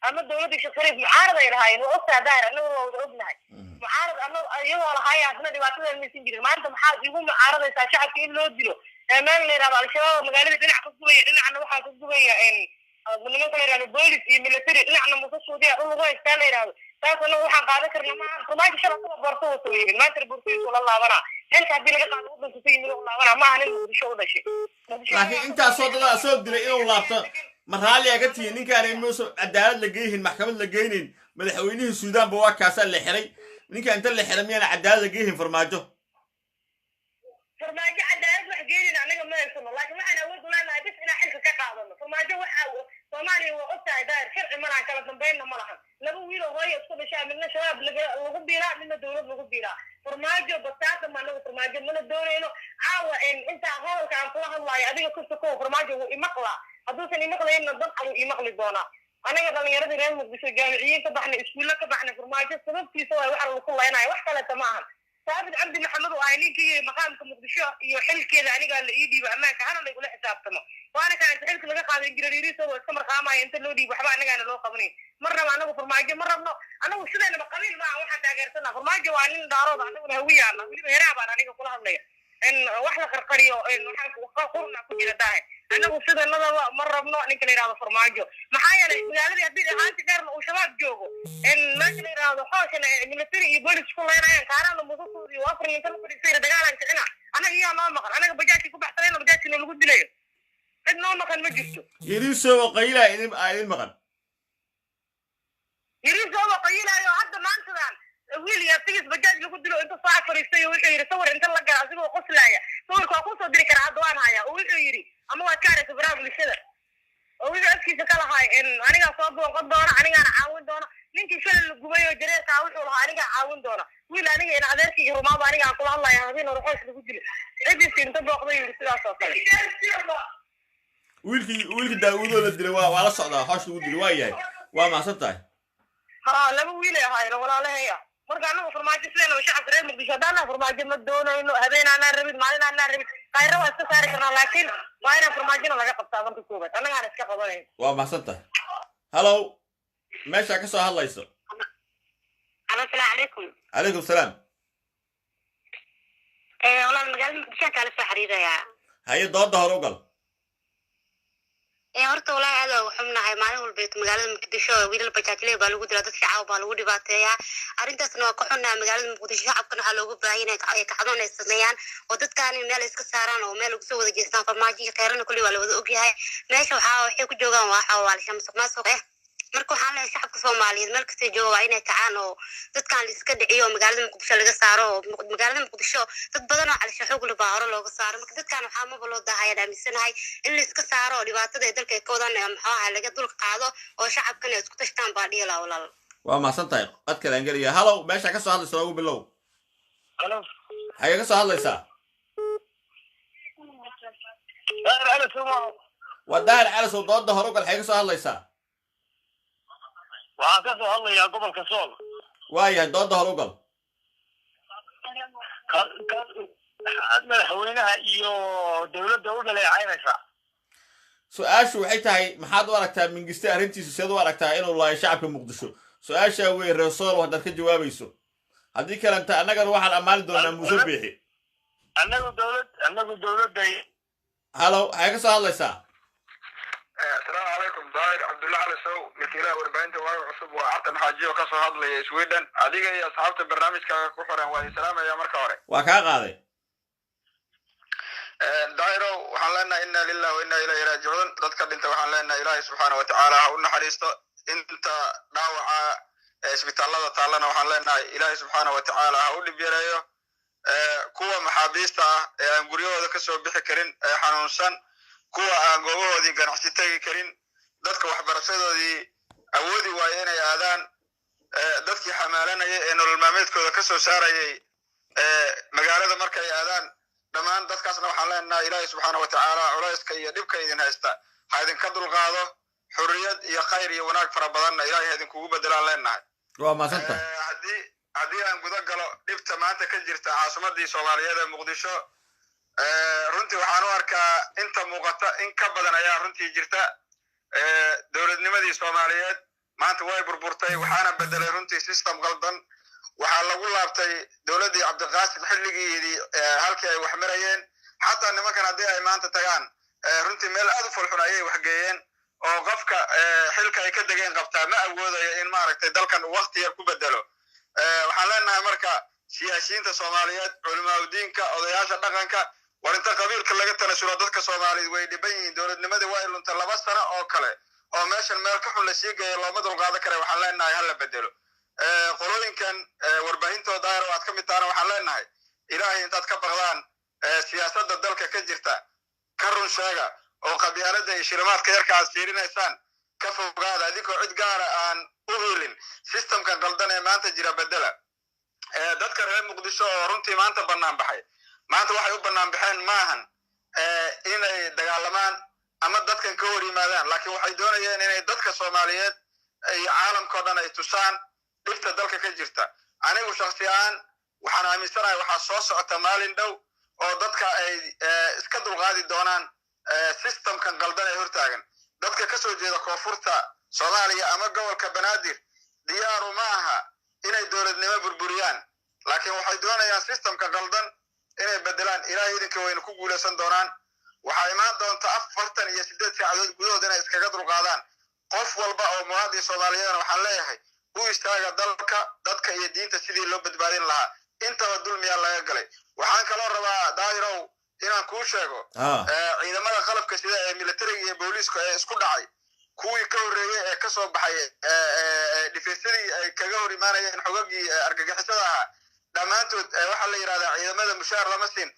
ama dawladda shaqariif mucaarad ay lahaayeen oo ogtaadaar anagu waa ognahay mucaarad anagu ayagoo lahaayeen hadna dhibaatada meesin jirin maanta maxaa igu mucaaradaysaa shacabka in loo dilo meel la yiraahdo al-shabaab magaalada dhinac ka gubaya dhinacna waxaa ka gubaya nimanka la yiraahdo boolis iyo military dhinacna musa Suudiya oo lagu haystaa la yiraahdo taasna waxaan qaadan karnaa ma farmaajo shalay boorto oo soo yeerin maanta boortiisu la laabana halka hadii laga qaado wadanka si yimid oo laabana ma ahan Muqdisho u dhashay laakiin inta soo dilay inuu laabto marhaali aga tii ninkaan inuu cadaalad la geeyeen maxkamad la geeyeen madaxweynihii Suudaan baa kaasa la xiray ninkaan inta la xiray miyana cadaalad la geeyeen farmaajo cadaalad wax geeyeen anaga ma haysan laakiin waxaan awood u leenahay bis inaan xilka ka qaadano farmaajo waxa Soomaaliya waa ogtahay daar sharci ma laha kala dambeeyna ma laha laba wiil oo hooyo isku dhashay midna shabaab lagu biiraa midna dawlad lagu biiraa farmaajo bataata ma lagu farmaajo mana doonayno caawa inta hawlka aan kula hadlayo adiga ku soo farmaajo uu imaqla hadduu imaqlayna dad ayuu imaqli doonaa anaga dhalinyarada reer Muqdisho jaamiciyiin ka baxnay iskuulla ka baxnay farmaajo sababtiisa waa waxa lagu leenahay wax kale ma ahan ثابت عبد محمد وعينيكي مقام مقدشو iyo xilkeeda aniga la ii dhiibo amaanka hana la igula xisaabtamo waana kan xilka laga qaaday ingiriis oo iska marqaamay inta loo dhiibo waxba aniga loo qabanay marna anagu farmaajo marna anagu sideenaba qabiil ma waxa taageersanaa farmaajo waa nin daarood anagu hawiyana waliba heraabaan aniga kula hadlaya in wax la qarqariyo in waxa ku qurna ku jira tahay anagu sideenada ma rabno ninka la yiraahdo farmaajo maxaa yeelay magaaladii hadii ahaanti dheerna uu shabaab joogo in ma la yiraahdo xooshan military iyo boolis ku leenayaan qaarana musuqudi oo afar inta ku dhigtay dagaalan kicina anaga yaa ma maqan anaga bajaajki ku baxsanayna bajaajki lagu dilayo cid noo maqan ma jirto yiriisoo qayla idin maqan yiriisoo qaylayo hadda maantadan wiil ya tigis bajaaj lagu dilo inta soo fariistay wuxuu yiri sawir inta la gaar asigoo qoslaya sawirka ku soo diri kara hadda waan haya wuxuu yiri ama waa kaare sabraab lishada oo wiil afkiisa kala hay in aniga soo booqan doona aniga caawin doona ninkii shil la gubay oo jareerka wuxuu lahaa aniga caawin doona wiil aniga in adeerkii rumaaba aniga aan kula hadlayaa habeen hore xoos lagu dilo cidiisi inta booqday yiri sidaas oo kale wiilkii daawudo la dilay waa la socdaa hoosh lagu dilay waa yahay waa maasan tahay ها لما ويلي هاي ولا لهيا مرجع أنا فرماجي سلنا وشعب ريم بيشدنا فرماجي مدونا إنه هذين أنا ربيت مالنا أنا ربيت كايرو استساري كنا لكن ما أنا فرماجي أنا لقى قبضة من كوبا أنا عارف كيف أقولين وما صدق هلو ماشي كسر هلا يسوع السلام عليكم عليكم السلام والله المجال بشكل على السحريرة يا هاي ضد هروقل horta walaa aad u xumnahay maalin walba magaalada Muqdisho wiilal bajaajley baa lagu dilaa dadka shacab baa lagu dhibaateeyaa arintaasna waa ka xunnahay magaalada Muqdisho shacabkana waxa loogu baahan yahay ay ka cadoonaysayaan oo dadkaan meel iska saaraan oo meel ugu soo wada jeestaan farmaajo qeyrana kulli waa la wada ogyahay meesha waxay ku joogaan waxa waa shamsuq marka waxaan leeyahay shacabka Soomaaliyeed meel kasta jooga waa inay kacaan oo dadkaan iska dhiciyo magaalada Muqdisho laga saaro magaalada Muqdisho dad badan oo calisho xoog leh baa looga saaro marka dadkaan waxa ma loo daahaya dhaamisanahay in la iska saaro dhibaatada dalka ka wadaan maxaa laga dul qaado oo shacabkana isku tashtaan baa dhiyala walaal waa ma santahay qad kale angeliya halo meesha ka soo hadlayso ugu bilow halo haye ka soo hadlaysaa wadaan ala soo dooda horogal haye ka soo hadlaysaa waxaan ka soo hadlayaa gobolka Sool waayahay dooda horogal madaxweynaha iyo dawladda u dhaleecaynaysa su-aashu waxay tahay maxaad u aragtaa mingiste arrintiisu siad u aragtaa inuu laayo shacabka Muqdisho su-aashaa wey reer Sool waxaad ka jawaabayso haddii kalenta annagana waxaan ammaani doonaa muuse biixi annagu dawladday halo haye ka soo hadlaysaa السلام عليكم داير عبد الله علي سو مثيلا وربانته واقع عصب وعطن حاجيه وكسو هادلي سويدن adiga iyo asxaabta barnaamijka ku xiran waa salaamaya marka hore waa ka qaaday daayro waxaan leenahay inna lillahi wa inna ilayhi raaji'un dadka dhinta waxaan leenahay ilaahay subhanahu wa ta'ala ha u naxariisto inta dhaawaca isbitaalada taalana waxaan leenahay ilaahay subhanahu wa ta'ala ha u dhib yareeyo kuwa maxaabiista ah ee aan guryahooda ka soo bixi karin ee xanuunsan kuwa aan goobahoodii ganacsi tagi karin dadka waxbarashadoodii awoodi waayay inay aadaan dadkii xamaalanaya ee nolol maalmeedkooda ka soo saarayay magaalada markay aadaan dhammaan dadkaasna waxaan leenahay ilaahay subxaana wa tacaala culayska iyo dhibka idin haysta ha idinka dulqaado xurriyad iyo khayr iyo wanaag fara badanna ilaahay ha idinkugu bedelaan leenahay waa maasanta haddii aan guda galo dhibta maanta ka jirta caasimadii Soomaaliyeed ee Muqdisho runtii waxaan u arkaa inta muuqata in ka badan ayaa runtii jirta dawladnimadii Soomaaliyeed maanta way burburtay waxaana bedelay runtii system qaldan waxaa lagu laabtay dawladii Cabdiqaasim xilligeedii halkii ay wax marayeen xataa nimankan haddii ay maanta tagaan runtii meel aad u fulxun ayay wax geeyeen oo qofka xilka ay ka degeen qabtaa ma awoodayo in maaragtay dalkan waqti yar ku bedelo waxaan leenahay marka siyaasiyiinta Soomaaliyeed culimaadudiinka odayaasha dhaqanka warinta qabiilka laga tanasulo dadka Soomaaliyeed way dhiban yihiin dawladnimadii waa ilunta 2 sano oo kale oo meeshan meel ka xun la sii geeyo looma dulqaadan karo waxaan leenahay hal la bedelo qolooyinkan warbaahintood daayro aad ka mid taana waxaan leenahay ilaahay intaad ka baqdaan siyaasadda dalka ka jirta ka run sheega oo qabyaalada iyo shirmaadka yarka aad fiirinaysaan ka fogaada adinkoo cid gaara aan u helin systemkan qaldan ee maanta jira bedela dadka reer Muqdisho oo runtii maanta bannaan baxay maanta waxay u bannaan baxeen maahan inay dagaalamaan ama dadkan ka hor yimaadaan laakiin waxay doonayeen inay dadka Soomaaliyeed iyo caalamka oo dhan ay tusaan dhibta dalka ka jirta anigu shakhsi ahaan waxaan aaminsanahay waxaa soo socota maalin dhow oo dadka ay iska dulqaadi doonaan systemkan qaldan ee hortaagan dadka ka soo jeeda koonfurta Soomaaliya ama gobolka Banaadir diyaaru ma aha inay dawladnimo burburiyaan laakiin waxay doonayaan systemka qaldan inay bedelaan ilaahay idinka wayna ku guuleysan doonaan waxay imaan doonta 48 saacadood gudahood inay iskaga dulqaadaan qof walba oo muwaadin Soomaaliyeed waxaan leeyahay u istaaga dalka dadka iyo diinta sidii loo badbaadin lahaa intaba dulmiya laga galay waxaan kaloo rabaa daahirow inaan kuu sheego ciidamada qalabka sida ee militariga iyo booliiska ee isku dhacay kuwii ka horreeyay ee ka soo baxay dhifaysadii ay kaga hor imaanayeen xogagii argagixisada ahaa dhammaantood waxaa la yidhahdaa ciidamada mushaar lama siin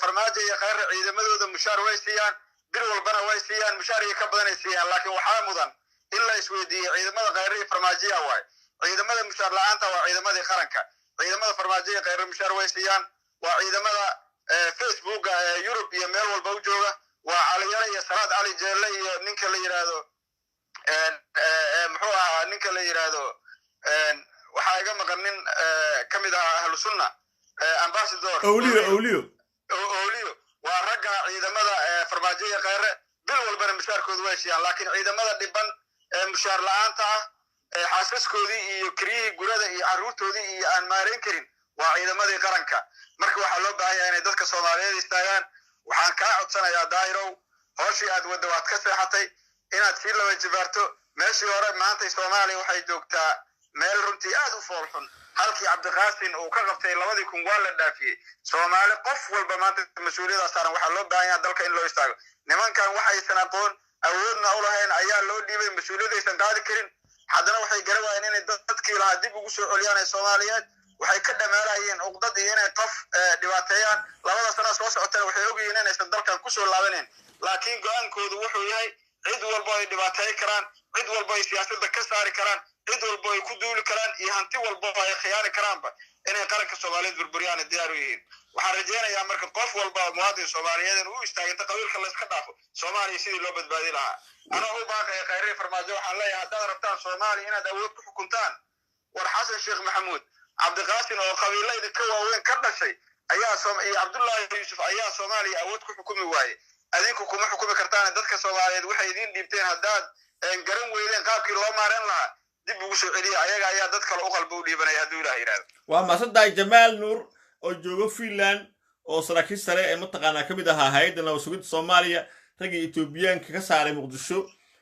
farmaajo iyo khayr ciidamadooda mushaar way siiyaan bil walbana way siiyaan mushaar iyo ka badan ay siiyaan laakiin waxaa mudan in la isweydiiyey ciidamada khayr iyo farmaajiya waay ciidamada mushaar la'aanta waa ciidamadii qaranka ciidamada farmaajo khayr mushaar way siiyaan waa ciidamada Facebook Europe iyo meel walba u jooga waa caliyare iyo salaad cali jeelle iyo ninka la yiraahdo muxuu ahaa ninka la yiraahdo waxa iga maqan nin kamid ah ahlu sunna ambassador awliyo waa ragga ciidamada farmaajo khayr bil walbana mushaarkoodu way siiyaan laakiin ciidamada dhiban mushaar la'aanta ah xaasaskoodii iyo kiriyii gurada iyo caruurtoodii iyo aan maareyn karin waa ciidamadii qaranka marka waxaa loo baahan yahay inay dadka Soomaaliyeed istaagaan waxaan kaa codsanayaa daahirow hooshii aad waddo waad ka seexatay inaad sii laba jibaarto meeshii hore maanta Soomaaliya waxay joogtaa meel runtii aad u foolxun halkii Cabdiqaasin uu ka qabtay 2000 waa la dhaafiyay Soomaali qof walba maanta mas'uuliyadda saaran waxaa loo baahan yahay dalka in loo istaago nimankan waxaysan aqoon awoodna u lahayn ayaa loo dhiibay mas'uuliyadaysan qaadi karin haddana waxay garabayaan inay dadkii lahaa dib ugu soo celiyaan Soomaaliyeed waxay ka dhameelayeen uqdad iyo inay qof dhibaateeyaan labada sano soo socotana waxay ogyihiin inaysan dalkan ku soo laabaneen laakiin go'aankoodu wuxuu yahay cid walba ay dhibaateey karaan cid walba ay siyaasadda ka saari karaan cid walba ay ku duuli karaan iyo hanti walba ay khiyaani karaanba inay qaranka Soomaaliyeed burburiyaan diyaar u yihiin waxaan rajaynayaa marka qof walba muwaadin Soomaaliyeed uu istaago qabiilka la iska dhaafo Soomaaliya sidii loo badbaadi lahaa ana u baaqay khayr farmaajo waxaan leeyahay haddaad rabtaan Soomaaliya inaad awood ku xukuntaan war xasan sheekh maxamuud cabdiqaasin oo qabiilayda ka waaweyn ka dhashay ayaa iyo cabdullaahi yuusuf ayaa Soomaaliya awood ku xukumi waayay adinku kuma xukumi kartaan dadka Soomaaliyeed waxay idin dhiibteen haddaad garan weydeen qaabkii loo maareyn lahaa dib ugu soo celiya ayaga ayaa dad kale u qalbi u dhiibanaya hadduu ilaahay yiraahdo waa maasantahay Jamaal Nuur oo jooga Finland oo saraakiil sare ee mataqaanaa kamid ahaa hay'adda nabad sugidda Soomaaliya ragii Itoobiyaanka ka saaray Muqdisho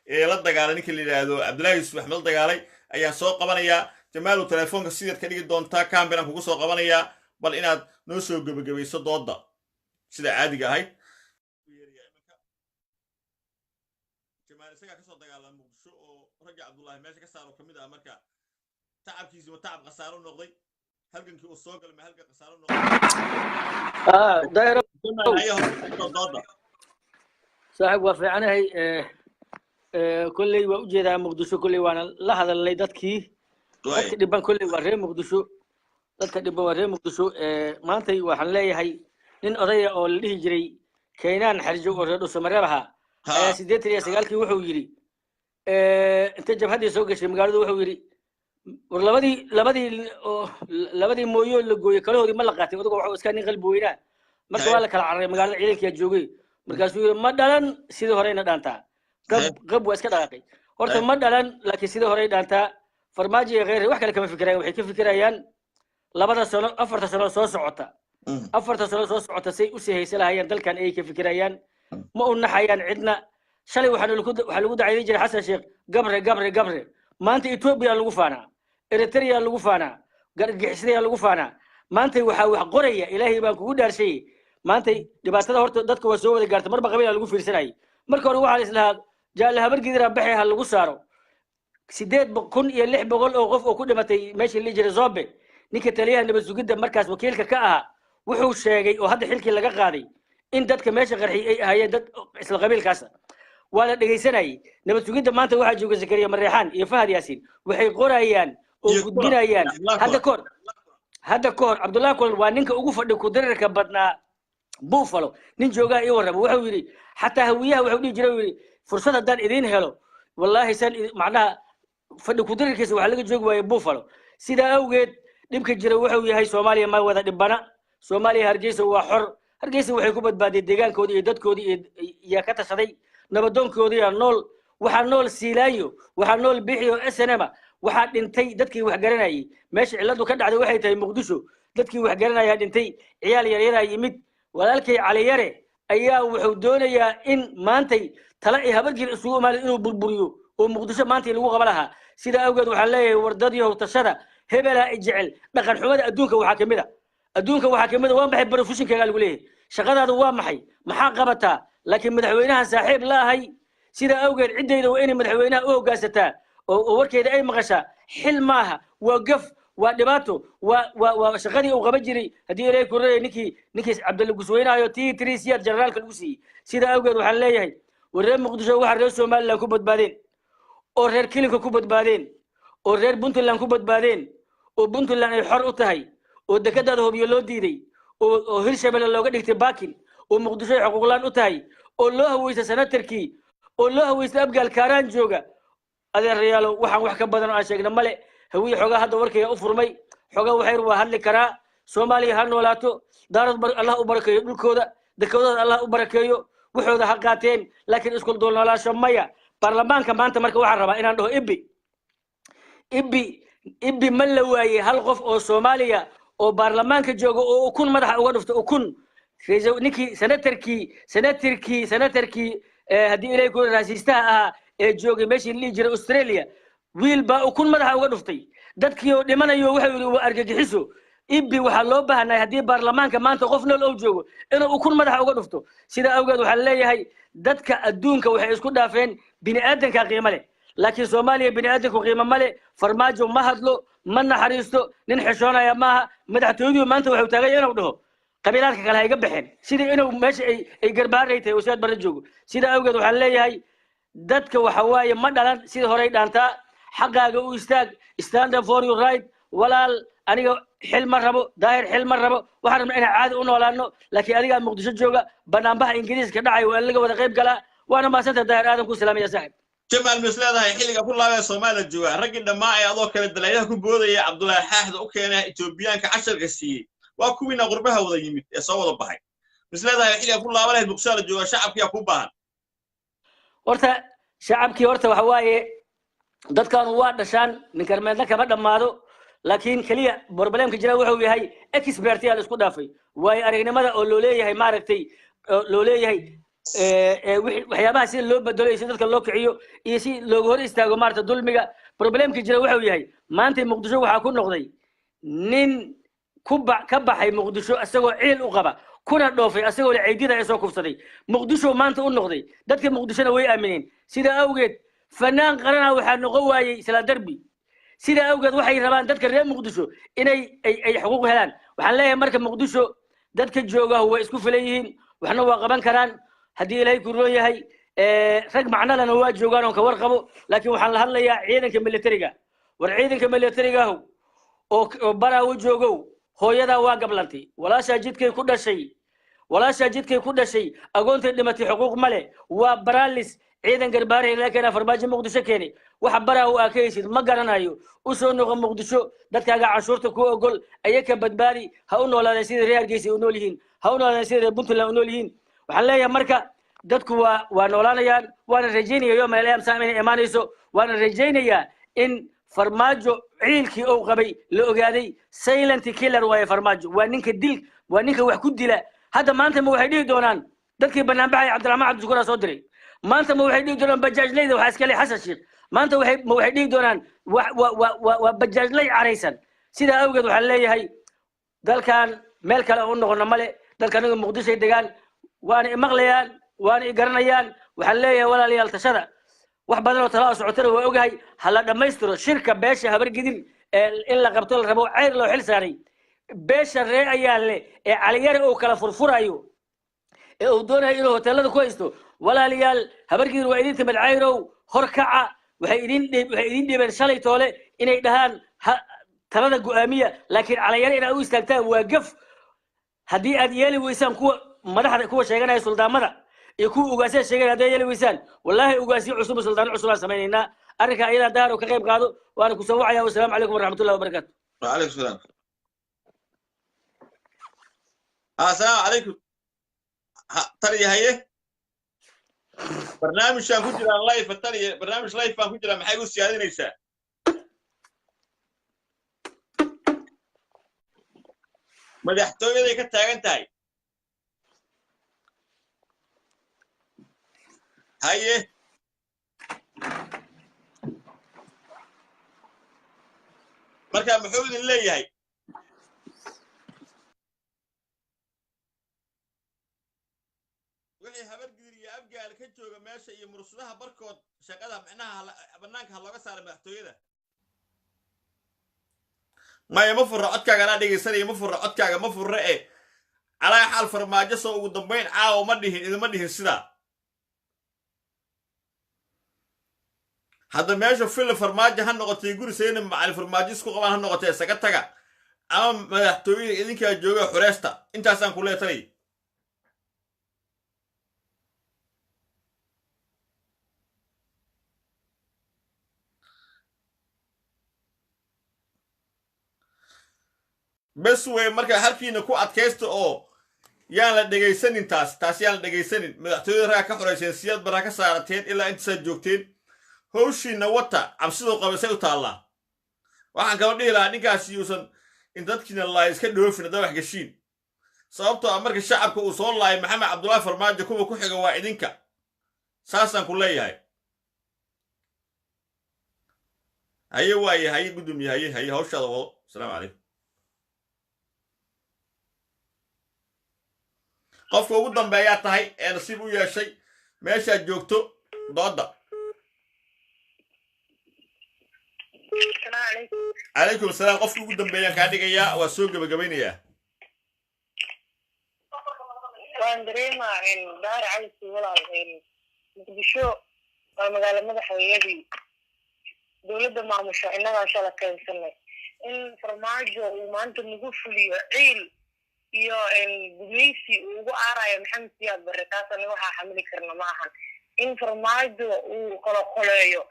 ee la dagaalanay ninka la yiraahdo Cabdullaahi Yuusuf Axmed dagaalay ayaa soo qabanaya Jamaal oo telefoonka sideed ka dhigi doontaa kaambiran kugu soo qabanaya bal inaad noo soo gabagabayso dooda sida caadiga ahayd Jamaal isaga ka soo dagaalamay Muqdisho oo ragii Cabdullaahi meesha ka saaro kamid ah marka تعبكيزي وتعب قصارو نقضي halgankii uu soo galay halka qasaaro noqday دايره صاحب وافعناhay kulay waa u jeedaa Muqdisho kulay waana la hadalnay dadkii dadka dhiban kulay waa reer Muqdisho dadka dhiban waa reer Muqdisho maanta waxaan leeyahay nin odaya oo la dhihi jiray Keenan Xarjo oo reer Soomaaliya ayaa 89kii wuxuu yiri inta jabhadii soo gashay magaalada wuxuu yiri labadii mooyo la gooyay kalahoodii ma la qaatay adigu waxa iska nin qalbi weynaa marka waa la kala carray magaalada ciidanka joogay markaasuu yiri ma dhalan sidii horeyna dhaantaa qab waa iska dhaqaaqay horta ma dhalan laakiin sidii horey dhaantaa farmaajo iyo غيره wax kale kama fikirayaan waxay ka fikirayaan labada sano afarta sano soo socota say u sihaysan lahaayeen dalkan ay ka fikirayaan ma u naxayaan cidna shalay waxa lagu dacayay jiray Xasan Sheekh gabre maanta Ethiopia lagu faanaa Eritrea lagu faanaa gargaxisada lagu faanaa maanta waxa wax qoraya Ilaahay baan kugu dhaarshay maanta dhibaatada horta dadka waa soo wada gaartay marba qabiil lagu fiirsanay marka hore waxa la islahaa jaal habargidira baxay hal lagu saaro 8,600 oo qof oo ku dhimatay meeshii la jiray Zobe ninka taliyaha nabad sugidda markaas wakiilka ka ahaa wuxuu sheegay oo hadda xilkii laga qaaday in dadka meesha qarxi ay ahaayeen dad isla qabiilkaas wala dhageysanay nabad sugidda maanta waxa jooga Zakariya Mareexaan iyo Fahad Yaasiin waxay qorayaan oo gudbinayaan hadda koor Abdullah Kol waa ninka ugu fadhi ku dararka badnaa Buffalo nin jooga iyo warraba wuxuu yiri xataa hawiyaha wuxuu dhigi jiray fursad hadaan idin helo wallahi san macnaha fadhi ku dararkiisa waxa laga joogi waayay Buffalo sida awgeed dhibka jira wuxuu yahay Soomaaliya ma wada dhibana Soomaaliya Hargeysa waa xor Hargeysa waxay ku badbaaday deegaankoodii iyo dadkoodii iyo ka tashaday nabadoonkoodii nool waxa nool Siilaayo waxa nool bixiyo SNM waxa dhintay dadkii wax garanayay meesha ciladu ka dhacday waxay tahay Muqdisho dadkii wax garanaya dhintay ciyaal yar yimid walaalkay Cali Yare ayaa wuxuu doonayaa in maantay tala ay habargir isugu imaan inuu burburiyo oo Muqdisho maantay lagu qabalaha sida awgeed waxaan leeyahay wardadii howtashada hebela jecel dhaqan xumada adduunka waxa kamid ah waa maxay professionka lagu leeyahay shaqadaadu waa maxaa qabataa laakiin madaxweynaha saaxiib la ahay sida awgeed cidayda waa inay madaxweynaha u hoggaansataa oo warkeeda ay maqashaa xil maaha waa gaf waa dhibaato waa shaqadii uu qaban jiray hadii ilaahay ku reeyay ninkii Cabdulla Gusweynaayo T3 generaalka lagu siiyay sida awgeed waxaan leeyahay wareer Muqdisho waxa reer Soomaaliland ku badbaadeen oo reer Kilinka ku badbaadeen oo reer Puntland ku badbaadeen oo Puntland ay xor u tahay oo dekadaada hubiyo loo diiday oo hirshabelle looga dhigtay baakin oo muqdisho xuquuqlaan u tahay oo loo haweysta senatarkii oo loo haweysta abgaal kaaraan jooga adeerayaalo waxaan wax ka badan oo aan sheegna male hawiye xogaa hadda warkayga u furmay xogaa waxay waa hadli karaa soomaaliya ha noolaato daarad allah u barakeeyo dhulkooda dekodooda allah u barakeeyo waxooda ha qaateen laakiin isku dul noolaasho maya baarlamaanka maanta marka waxaan rabaa inaan dhaho ibbi ma la waayey hal qof oo soomaaliya oo baarlamaanka jooga oo ukun madaxa uga dhufto ukun ninkii senatarkii haddii ilaahay ku raasiistaha ahaa ee joogay meeshii la dhihi jiray australia wiil baa ukun madaxa uga dhuftay dadkii oo dhimanayo wuxuu yidhi waa argagixiso ibbi waxaa loo baahanay haddii baarlamaanka maanta qof nool ou joogo inuu ukun madaxa uga dhufto sidaa awgeed waxaa leeyahay dadka adduunka waxay isku dhaafeen bini aadanka qiimo leh laakiin soomaaliya bini aadanku qiimo male farmaajo ma hadlo ma naxariisto nin xishoonaya maaha madaxtooyadu maanta wuxuu taagay inuu dhaho qabiilaadka kale ha iga baxeen sidii inuu meesha ay garbaaray tahay usaad barre joogo sidaa awgeed waxaan leeyahay dadka waxa waaye ma dhalan sidii horey dhaantaa xaqaaga u istaag stand up for your right walaal aniga xil ma rabo daahir xil ma rabo waxaan rabnaa inaan caadi u noolaano laakiin adigaa muqdisho jooga banaanbaha ingiriiska dhacay waa in laga wada qayb galaa waana maasanta daahir aadan ku salaamaya saaxib jamaal mis leedahay xilliga ku laabaya soomaaliya jooga raggii dhammaa ee adoo kale dalaylaha ku boodaya cabdullaahi xaaxda u keenay etoobiyaanka casharka siiyey waa kuwiina qurbaha wada yimid ee soo wada baxay mis leedahay xilliga ku laaba lahayd muqdisho la jooga shacabkiyaa ku baahan horta shacabkii horta waxa waaye dadkan waa dhashaan ninkarmeedna kama dhammaado laakiin keliya problemka jira wuxuu yahay expert yaa la isku dhaafay waayo aragnimada oo loo leeyahay maaragtay loo leeyahay waxyaabaha sida loo bedelo iyo si dadka loo kiciyo iyo si looga hor istaago maaragta dulmiga problemka jira wuxuu yahay maanta muqdisho waxaa ku noqday nin ka baxay muqdisho isagoo ciil u qaba kuna dhoofay asagoo la ceydida ay soo kufsaday muqdisho maanta u noqday dadka muqdishona way aamineen sidaa awgeed fanaan qarana waxaa noqon waayey isla darbi sidaa awgeed waxay rabaan dadka reer muqdisho inay ay xuquuq helaan waxaan leeyahay marka muqdisho dadka jooga way isku filan yihiin waxna waa qaban karaan haddii ilaahay ku roon yahay rag macnalana waa joogaan oon ka warqabo laakiin waxaan la hadlayaa ciidanka militariga war ciidanka militarigahu oo baraawo joogow hooyadaa waa gablantay walaashaa jidkay ku dhashay agoontay dhimatay xuquuq male waa baraalis ciidan garbaarey la keena farmaajo muqdisho keeni waxa baraawo aa ka heysid ma garanayo u soo noqo muqdisho dadkaaga canshuurta ku ogol ayaka badbaadi ha u noolaadeen sidii reer hargeysa u nool yihiin ha u noolaadeen sidii reer puntland u nool yihiin waxaan leeyahay marka dadku waa noolaanayaan waana rajaynaya yoom al ayam saam inay imaanayso waana rajaynayaa in farmaajo ciilkii uu qabay la ogaaday silent killer waaye farmaajo waa ninka wax ku dila hadda maanta ma waxay dhihi doonaan dadkii banaanbaxay cabdiraxmaan cabdishukuur soo diray maanta ma waxay dhihi doonaan bajaajleyda waxaa iska leh xasan sheekh maanta ma waxay dhihi doonaan waa bajaajley caraysan sidaa awgeed waxaan leeyahay dalkan meel kale u noqono male dalka aniga muqdishoay degaan waana imaqlayaan waana igaranayaan waxaan leeyahay walaalayaal tashada wax badan oo talaa socotana waa ogahay hala dhammaystiro shirka beesha habargidir in la qabto la rabo ceyr loo xil saaray beesha ree ayaa leh ee caliyare uu kala furfurayo ee uu doonayo inuu hoteelada ku haysto walaalayaal habargidir waa idin timid ceyrow horkaca waxay idin dhibeen shalay toole inay dhahaan talada go'aamiya laakiin caliyare inaad u istaagtaan waa gaf haddii aad yeeli weysaan kuwa madaxda kuwa sheeganaya suldaamada iyo kuwa ugaasya sheegay hadday yeeli weysaan wallaahi ugaasyo cusub suldaano cusub aan samaynaynaa arrinka ayadaa daar oo ka qayb qaado waana ku soo wacaya wasalaamu calaykum waraxmatullahi wabarakaatu وعليكم السلام السلام عليكم ترى هي برنامج كان كجرا لايف ترى برنامج لايف كان كجرا maxay u siyaadinaysaa madaxtooyaday ka taagan tahay haye marka muxuu idin leeyahay wixii habargidir iyo abgaal ka jooga meesha iyo mursadaha barkood shaqada macnaha banaanka looga saaray madaxtooyada maya ma furra codkaaga la dhegeysanaya ma furra codkaaga ma furra calaa xaal farmaajo soo ugu dambayn caawa ma dhihin idima dhihin sidaa hadda meesha fil farmaajo ha noqotay guri sayna macali farmaajo isku qabaan ha noqotay isaga taga ama madaxtooyada idinkaa jooga xureesta intaasaan ku leetanay bes wey marka halkiina ku adkaysta oo yaan la dhegaysanin taas yaan la dhegaysanin madaxtooyada raga ka xorayseen siyaad baraa ka saarateen ilaa intaasaad joogteen hawshiina wata cabsidoo qabasay u taallaa waxaan kaba dhihi lahaa ninkaasi yuusan in dadkiina laay iska dhoofin hadda wax gashiin sababtoo ah marka shacabka uu soo laayay maxamed cabdullaahi farmaajo kuwa ku xiga waa idinka saasaan ku leeyahay haye waaye haye gudoomiye haye hawshaada wado asalaamu calaykum qofka ugu dambeeyaa tahay ee nasiib u yeeshay meeshaad joogto dooda calaykum asalaam qofka ugu dambeeyaan kaa dhigayaa waa soo gebagabaynayaa waan dareemaa daara caysi walaal muqdisho waa magaalo madaxweynadii dowladda maamusha innagaa shala keensanay in farmaajo uu maanta nagu fuliyo ciil iyo gumeysi uu ugu aarayo maxamed siyaad barre taas aniga waxaa xamili karna ma ahan in farmaajo uu qoloqoleeyo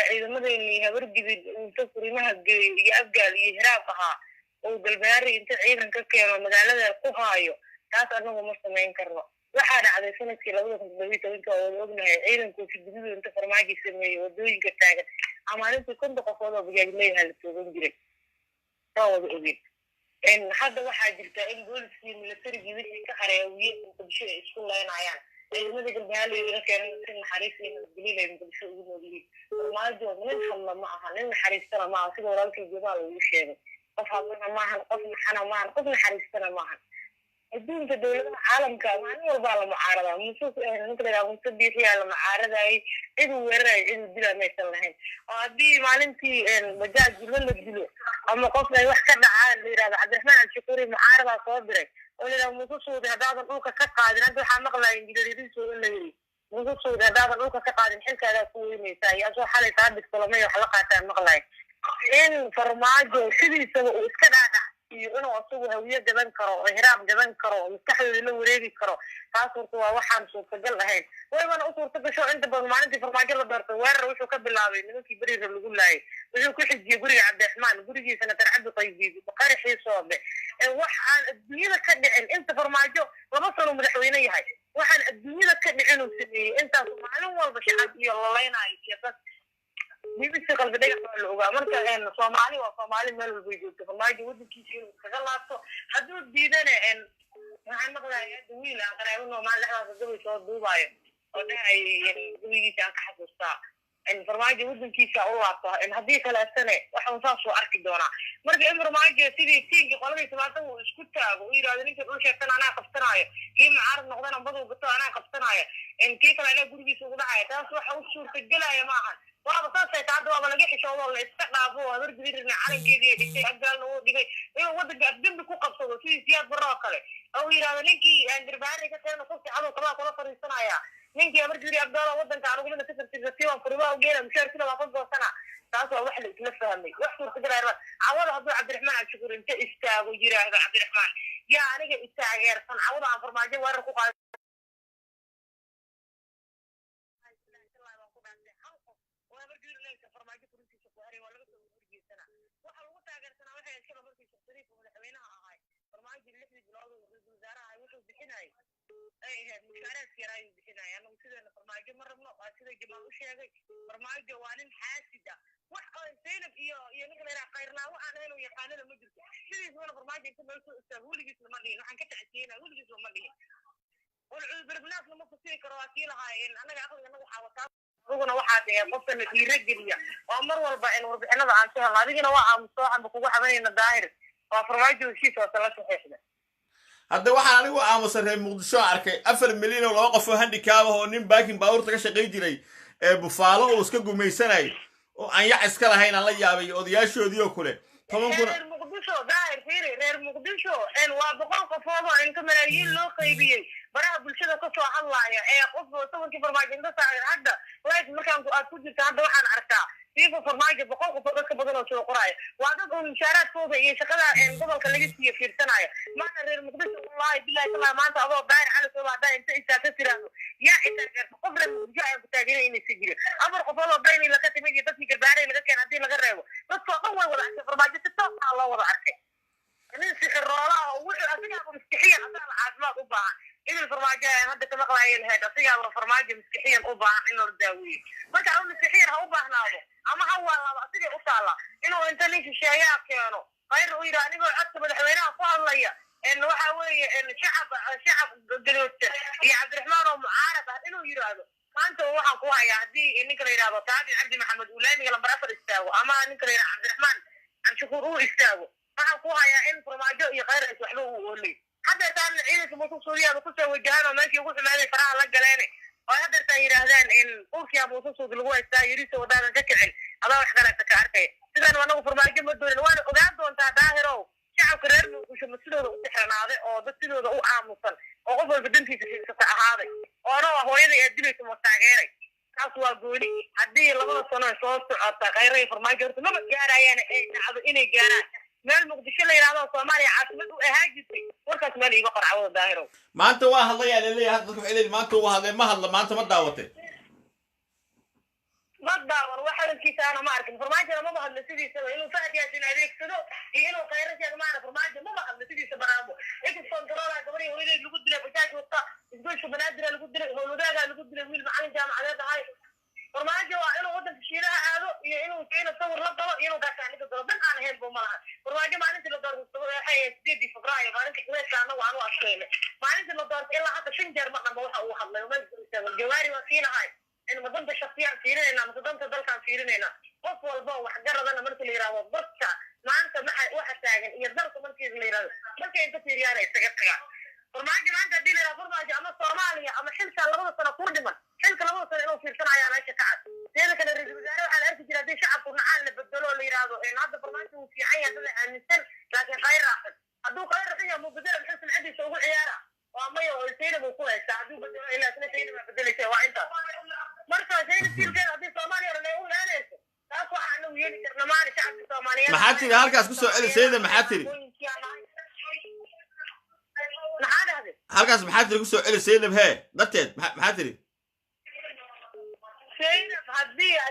ciidamadeeni habargidid inta furimaha geeyo iyo abgaal iyo hiraab ahaa oo galbeeri inta ciidan ka keeno magaalada ku haayo taas anagu ma samayn karno waxaa dhacday sanadkii 2017 oo ognahay ciidanku fididu inta farmaajo sameeyay wadooyinka taagan amaalintii 50 qofood oo bajaaj leeyahay la toogan jiray taawada ogin hadda waxaa jirta in booliskii milatarigii wixii ka hareewiyey muqdisho ay isku leenayaan ciidamada galbeeriga keenay in naxariis iyo galiilay muqdisho ugu noolyihiin farmaajo nin hadla ma aha nin naxariistana ma aha sida walaalkii jabaal uu sheegay qof hadlana ma aha qof maxana ma aha qof naxariistana ma aha adduunka dowladaha caalamka maalin walbaa la mucaaradaa ninka biixiyaa la mucaaradaayay ciduu weerarayo ciduu dilaa maysan lahayn oo haddii maalintii bajaaj la dilo ama qof ay wax ka dhacaan la yidhahdo cabdiraxmaan alshakuuri mucaaradaa soo diray oo la yidhahdo muuse suudi haddaadan dhulka ka qaadin hadda waxaa maqlaya injineeridiisu in la yidhi muuse suudi haddaadan dhulka ka qaadin xilkaadaa ku weynaysaa iyo asoo xalay taa digtolamay wax la qaataan maqlaya in farmaajo sidiisaba uu iska dhaadhac iyo inuu asagu hawiye gadan karo oo hiraab gadan karo oo maskaxdooda la wareegi karo taas horta waa waxaan suurtagal ahayn waybana u suurta gasho inta badan maalintii farmaajo la doortay weerar wuxuu ka bilaabay nimankii beriira lagu laayay wuxuu ku xijiyey guriga cabdiraxmaan gurigiisana tarcaddu qaybiid qaraxii soobe wax aan adduunyada ka dhicin inta farmaajo 2 sano madaxweyne yahay waxaan adduunyada ka dhicin uu sameeyey intaas maalin walba shacab iyo laleynaayo iyo dad dibisi qalbi dhagax la ogaa marka Soomaali waa Soomaali meel walba joogto farmaajo wadankiisa inuu kaga laabto hadduu diidana waxaan maqlayaa wiil aan qaraabo noomaan lexdaas gabay soo duubayo oo dhahay wiilkiisa aan ka xasuustaa farmaajo wadankiisa u laabto haddii kaleetana waxaan saas soo arki doonaa marka in farmaajo sidii tiinki qoladii sabaatan uu isku taago uu yiraahdo ninka dhul sheegtan anaa qabsanaayo kii mucaarad noqdana baduu gato anaa qabsanaayo kii kale anaa gurigiisa ugu dhacaya taas waxa u suurtagelaya ma ahan waaba saasay taada waaba laga xishoodo la iska dhaafo habargidina calankeedii dhigtay abgaalna uu dhigay inuu wadanka afdambi ku qabsado sidii siyaad barro oo kale oo yiraahdo ninkii dirbaari ka keeno qofki cadow kabaa kula fariisanaya ninkii habargidii abgaalo wadanka anugumina ka tirtirtay waan furimaa u geena mushaarkina waa ka goosana taas waa wax la isla fahmay wax suurtagalaya cawada hadduu cabdiraxmaan alshakuur inta istaago yiraahdo cabdiraxmaan yaa aniga istaageersan cawada aan farmaajo weerar ku qaado farmaajo kurintiisa ku haray waa laga soo horjeesana waxa lagu taageersanaa waxay iskala markii shaqadiisa madaxweynaha ahay farmaajo 6 bilood oo ra'iisul wasaaraha wuxuu bixinay ay ahayd mushaaraadka yaraa ayuu bixinay anagu sideena farmaajo ma rabno waa sida jamaal u sheegay farmaajo waa nin xaasid ah wax oo Zaynab iyo ninka la qayrlaawo aan ahayn oo yaqaanada ma jirto sidiisuna farmaajo inta meel soo istaago weligiis lama dhihin waxaan ka tacsiinaa weligiis lama dhihin wal berbinaas lama fasiri karo waa kii lahaayeen anaga aqliga waxaa wataa ruguna waxaa tahay qofka la dhiirigeliya oo mar walba in warbixinada aan soo helno adigina waa aamuso aan kugu xabanayna daahir waa farmaajo heshiis oo la saxiixda hadda waxaan anigu aamusan reer muqdisho arkay 4 milyan oo 2 qof oo handicap ah oo nin baakin baawurta ka shaqay jiray bufaalo oo iska gumaysanay oo aan yac iska lahayn aan la yaabay odayaashoodii oo kule 10 kun muqdisho daahir fiiri reer muqdisho waa boqol qofood oo inta malaayiin loo qaybiyey baraha bulshada ka soo hadlaaya ee qof sawirkii farmaajo inta saaran hadda live markaan aad ku jirta hadda waxaan arkaa fiifa farmaajo boqol qofood dadka badan oo soo qoraya waa dad oo mushaaraadkooda iyo shaqada gobolka laga siiyo fiirsanaya maana reer muqdisho wallahi billahi taala maanta adoo baari cali soo baadaa inta isaaka tiraado yaa inta qof reer muqdisho ay ku taageereen inay sigiro afar qofood oo bayni la ka timid iyo dadkii garbaarey laga keenay hadii laga reebo dadkoo dhan way wada arkay farmaajo si toos ah loo wada arkay nin sixir roolaha wuxuu asigaa maskixiyan asaa caafimaad u baahan idil farmaajo hadda ka maqlaayeen heed asigaa farmaajo maskixiyan u baahan in la daaweeyo marka uu maskixiyan ha u baahnaado ama ha walaalo asiga u taala inuu inta nin shisheeyaa keeno qayr uu yidhaa anigoo codka madaxweynaha ku hadlaya waxa weeye shacab gadoodta iyo cabdiraxmaan oo mucaarad ah inuu yidhaahdo maanta waxaan ku hayaa haddii ninka la yidhahdo taabi cabdi maxamed uulaaniga lambar 4 istaago ama ninka la yidhahdo cabdiraxmaan cabdishakuur uu istaago waxaan ku hayaa in farmaajo iyo khayr ay waxba u oolay hadda taan ciidanka musuq suuriyaada ku soo wajahaan oo meeshii ugu xumaaday faraha la galeen oo hadda taan yiraahdaan in urkiya musuq suud lagu haystaa yiriso wadaadan ka kicin adaa wax kale ka arkay sidaan wanagu farmaajo ma doonin waan ogaan doontaa daahirow shacabka reer muqdisho sidooda u tixranaaday oo dad sidooda u aamusan oo qof walba dantiisa fiirsata ahaaday oona hooyada ee dilaysa ma taageeray taas waa gooni haddii labada sano soo socota khayr iyo farmaajo horta ma gaarayaan ay dhacdo inay gaaraan meel muqdisho la yiraahdo Soomaaliya caasimad u ahaajisay warkaas meel iga qaracdo daahiro maanta waa hadlaya leeyahay hadda waxay leeyahay maanta waa hadlay ma hadla maanta ma daawatay ma daawar waxa kiisa ana ma arkin farmaajo ma hadla sidiisa inuu faad yaasin adeegsado iyo inuu khayraad ma farmaajo ma hadla sidiisa baraabo inta kontrola gabadhi hore lagu dilay bajaaj wata isgoysho banaadir lagu dilay howladaga lagu dilay wiil macallin jaamacadeed ahay farmaajo waa inuu wadanka shiinaha aado iyo inuu keeno sawir la galo inuu gaashaaniga galo dan aan ahayn buu malaha farmaajo maalintii la doorto waxay 8 Febraayo maalintii kuweedka anagu aanu arkayna maalintii la doorto ilaa hadda 5 jeer ma dhamo waxa uu hadlay ma jirto jawaari waa fiinahay in madanta shakhsiyan fiirinayna madanta dalkan fiirinayna qof walba wax garadana markii la yiraahdo dadka maanta waxa taagan iyo dalka markii la yiraahdo markay inta fiiriyaan isaga taga farmaajo maanta hadii la yiraahdo farmaajo ama Soomaaliya ama xilka labada sano ku dhiman xilka labada sano inuu fiirsanaya meesha ka cad sidoo kale ra'iisul wasaare waxa la arki jiray hadii shacabku nacaan la bedelo la yiraahdo in hadda farmaajo uu fiican yahay dad aaminsan laakiin khayr raxad hadduu khayr raxad yahay muu bedelo xilka cadiisa ugu ciyaara waa mayo oo sayid uu ku haysta hadduu bedelo ilaa sayid ma bedelaysa waa inta marka sayid tilkeed hadii Soomaaliya la u leenayso taas waxa anu yeeli karnaa maali shacabka Soomaaliyeed maxaa tiri halkaas ku soo celi sayid maxaa tiri halkaas maxaa tiri ku soo celi sayid hee darteed maxaa tiri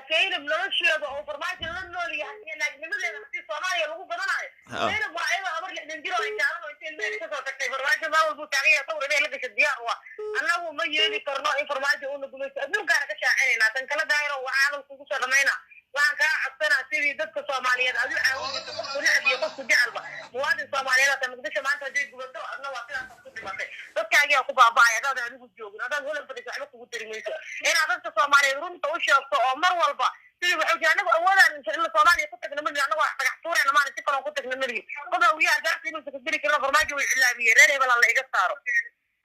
sayid nolosheeda oo farmaajo la nool yahay naagnimadeeda hadii Soomaaliya lagu badanayo sayid waa ayada abar 60 jiro ay jaalan oo inta meel ka soo tagtay farmaajo ma walba taageero tawr inay la gasho diyaar waa annagu ma yeeli karno in farmaajo uu nagumaysto adduunka ka shaacinayna tan kala daayro waa aan ku soo dhamayna waan ka codsanaa sidii dadka Soomaaliyeed adigu caawinta qofku qofku jecelba muwaadin Soomaaliyeed oo muqdisho maanta hadii gubato adna waa sidaas ku dhimatay dadkaaga ku baaba'ay dad adigu joogin dad wala fadhiyo waxba kugu tirimayso in dadka Soomaaliyeed runta u sheegto oo mar walba sidii waxa anagu awoodaan in Soomaaliya ku tagna mid anagu dhagax tuurayna ma si kale ku tagna mid qodob uu yahay dadka inuu ka diri karo farmaajo way cilaabiyay reer hebel la iga saaro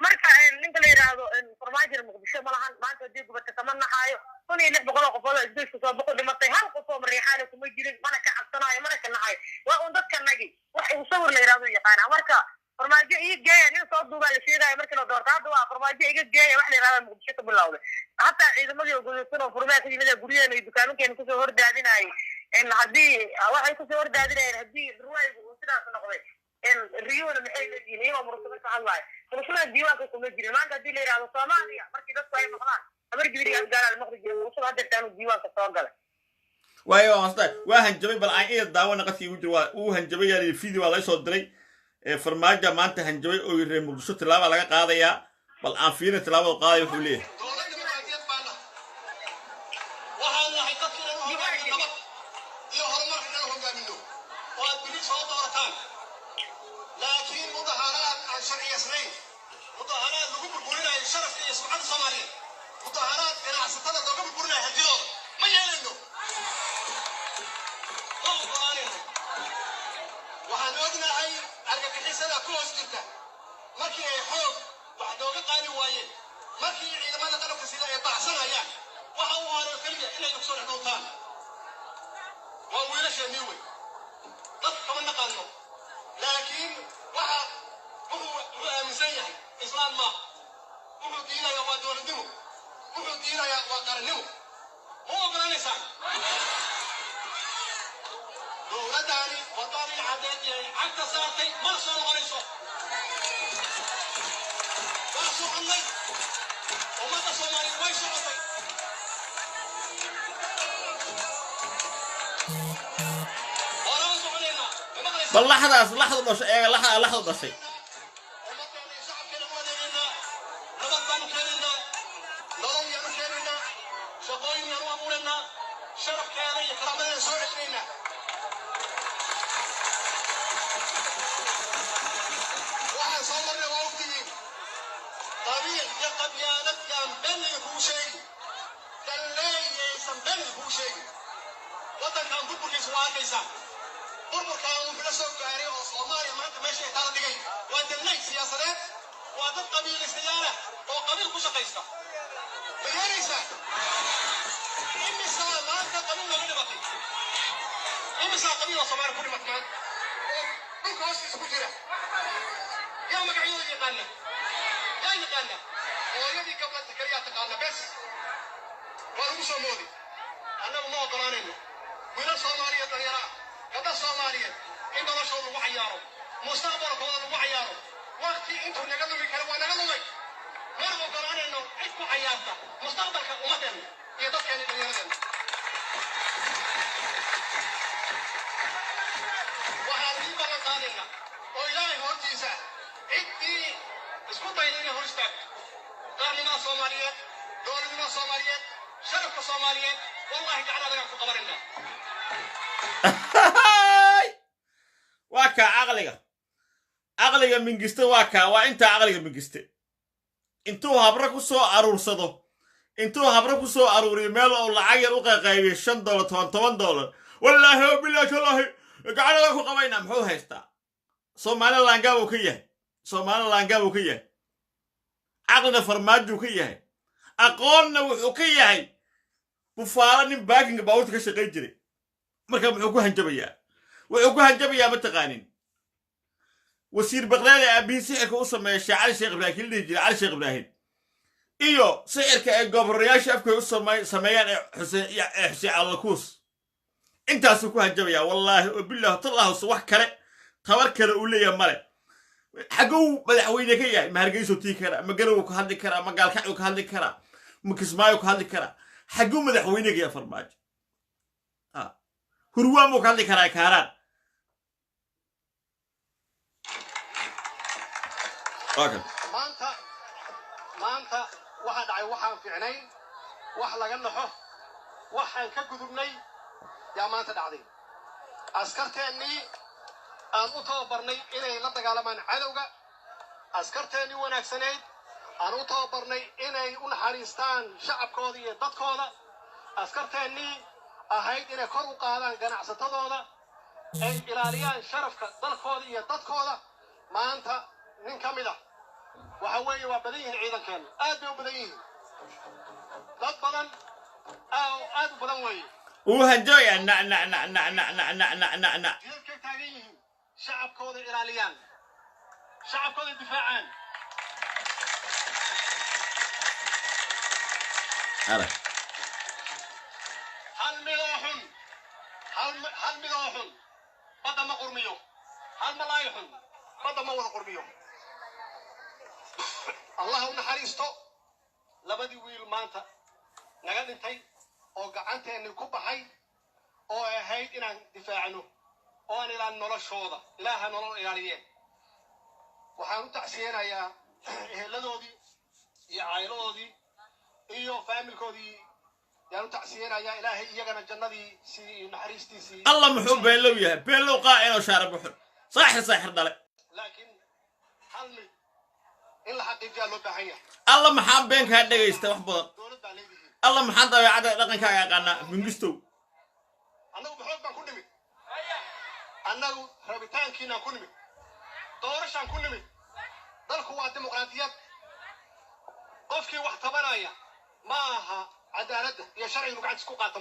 marka ninka la yiraahdo farmaajo muqdisho malahan maanta hadii gubata kama naxaayo 1600 qofood isku soo boqol dhimatay hal qof oo mariixaan kuma jirin mana ka cabsanayo mana ka naxay waa un dadka nagi wax uu sawir la yiraahdo yaqaan marka farmaajo iyo geeya nin soo duuba la sheegay markii la doorto hadda waa farmaajo iga geeya wax la yiraahdo muqdisho ka bilowday hatta ciidamadii gudubsan oo furmaha ka yimid guriyada iyo dukaamankeena ku soo hordaadinayay in hadii waxay ku soo hordaadinayeen hadii ruwaygu uu sidaas noqday in riyada maxay leeyihiin iyo mursada ka hadlay mursada diiwaanka kuma jirin maanta hadii la yiraahdo Soomaaliya markii dadku ay maqlaan abar gibiriga gaar maqdij mursada hadda taanu diiwaanka soo galay waayo astaa waa hanjabay bal aan iyada daawana qadkii u jiro waa uu hanjabay yaari video waa la soo diray farmaajo maanta hanjabay oo reer muqdisho tilaabo laga qaadaya bal aan fiirin tilaabo qaaday wuxuu leeyahay لكن واحد هو مسيح إسلام ما هو دينا يا وادور دمو هو دينا يا وقرنمو هو بلانسان دولتاني وطني عددي عكس ساعتي ما صار وريسو واسو عمي وما تصوماني ويسو عطي بل لحظة بس لحظة بس بربر كانوا في نفس الكاري وصوماليا ما أنت ماشي ترى دقيق وأنت الناس سياسات وأنت قبيل السيارة أو قبيل كوشة قيسة بجاريسة إمي سوا ما أنت قبيل ما بني إمي سوا قبيل وصوماليا كل مكان بنك واسي سكوتيرة يا مقعيون يقالنا يا يقالنا ويدي قبل التكريات تقالنا بس والوصل مودي أنا ما قرانينه من الصومالية طيران هذا الصوماليين إن بلشوا وعيارهم مستقبلكم وعيارهم وقتي أنتم نقدم الكلام ونقدم مرة قرآن إنه عدكم عيارنا مستقبلك أمتنا يدك يعني اليوم وهذه بلد قادنا وإلهي هرتيسا عدي اسكت إلينا هرستك قرننا الصوماليين دولنا الصوماليين شرف الصوماليين والله جعلنا لنا في قبرنا واكا عقليga mingiste waaka waa inta caqliga mingiste intuu habra ku soo aruursado intuu habra ku soo aruuriyo meel oo lacag yar u qaybiyo $5 $10 wallahi billahi wallahi gacanaga ku qabayna muxuu haystaa Soomaaliland gaabo ka yahay Soomaaliland gaabo ka yahay aqlina farmaajo ka yahay aqoonna wuxuu ka yahay bufaara nin baakinga baawta ka shaqeyn jiray marka muxuu ku hanjabayaa ma taqaanin wasiir baqdaadi aabihi sixirka u sameeyay cali sheekh ibraahim li jira cali sheekh ibraahim iyo sixirka ay gobornayaasha afka u sameeyaan xuseen alkuus intaas ku hanjabayaa wallahi oo billahi tallahu wax kale tabar kale u leeyahay male xagow madaxweyne ka yahay ma hargeyso tii kara ma garow ku hadli kara ma gaalkacyo ku hadli kara ma kismaayo ku hadli kara xagow madaxweyne ka yahay farmaajo هروان مو كان لي كاران اوكي maanta waxa dhacay waxaan fiicnayn wax laga naxo waxaan ka gudubnay yaa maanta dhacday askarteennii aan u tababarnay inay la dagaalamaan cadowga askarteennii wanaagsaneyd aan u tababarnay inay u naxariistaan shacabkooda iyo dadkooda askarteennii ahayd inay kor u qaadaan ganacsatadooda ay ilaaliyaan sharafka dalkooda iyo dadkooda maanta nin ka mid ah waxa weeye waa badan yihiin ciidankeena aad bay u badan yihiin dad badan aad u badan weeye uu hanjooya jidadkay taagan yihiin shacabkooda ilaaliyaan shacabkooda difaacaan هل ملوحن بدا ما قرميو هل ملايحن بدا ما ودا قرميو اللهم حريستو لبدي ويل مانتا naga dhintay oo gacanteena ku baxay oo ahayd inaan difaacno oo aan ilaalin noloshooda ilaaha nolol ilaaliyeen waxaan u tacsiyeenayaa eheladoodii iyo caayiladoodii iyo familkoodii يا تعسينا يا إلهي يجنا جنادي سي نحريستي سي الله محب بيلو يا بيلو قائل وشارب بحر صح دلك لكن حلمي إلا حق جالو بحية الله محب بينك هذا يستوح بضر الله محب ضيع عدد لقن كايا قنا من قستو أنا بحب كل مي أنا ربيتان كنا كل مي دورش عن كل مي ذلك هو الديمقراطية قفكي واحد بنايا معها عدالة يا شرعي إنه قاعد تسكوك عطا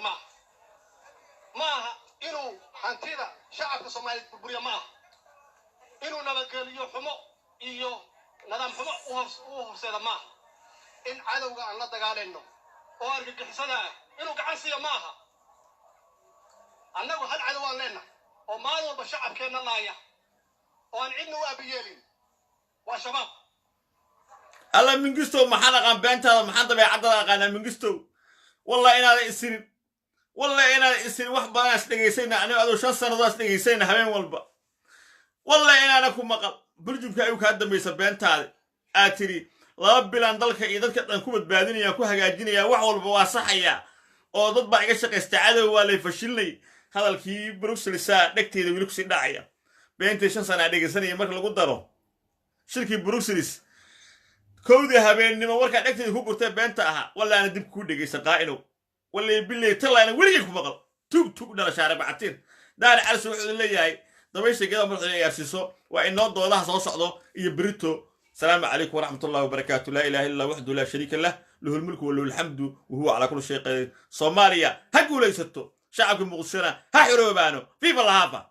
معها إنه حنتيدا شعب الصومالي بالبرية معها inuu nabadgeliyo xumo iyo nidaam xumo u horseeda maaha in cadowga aan la dagaalayno oo argagixisada ah inuu gacan siiyo maaha annagu hal cadow aan leenahay oo maalin walba shacabkeenna laaya oo aan cidna u abiyeelin waa shabaab alla mingisto maxaan aqaan beentaada maxaan dabeecadada aqaanaa mingisto wallahi inaadan isirin wallahi inaadan isirin wax badan is dhegaysayna anigo adoo 5 sannadood is dhegaysayna habeen walba wallahi inaanan ku maqal burjumka ayuu kaa dambaysa beentaada aad tiri 2 bilan dalka iyo dadka dhan ku badbaadinaya ku hagaajinaya wax walba waa saxaya oo dad baa iga shaqaysta cadow waa lay fashilnay hadalkii Brussels dhagteeda wili ku sii dhacaya beentay 5 sano dhegaysanaya marka lagu daro shirkii Brussels كودي هبين نما وركا دكتي كو غورتay beenta aha walla ana dib ku dhageysan qaa'ino walla bilay talaana waliga ku maqal tug dala shaare bactiin daar arsu wuxuu leeyahay dabaysha gada marxay yaarsiso waa inoo doodaha soo socdo iyo بريتو السلام عليكم ورحمه الله وبركاته لا اله الا الله وحده لا شريك له له الملك وله الحمد وهو على كل شيء قدير صوماليا ha guulaysato shacabka muqdishona ha xiroobaano في بالهافا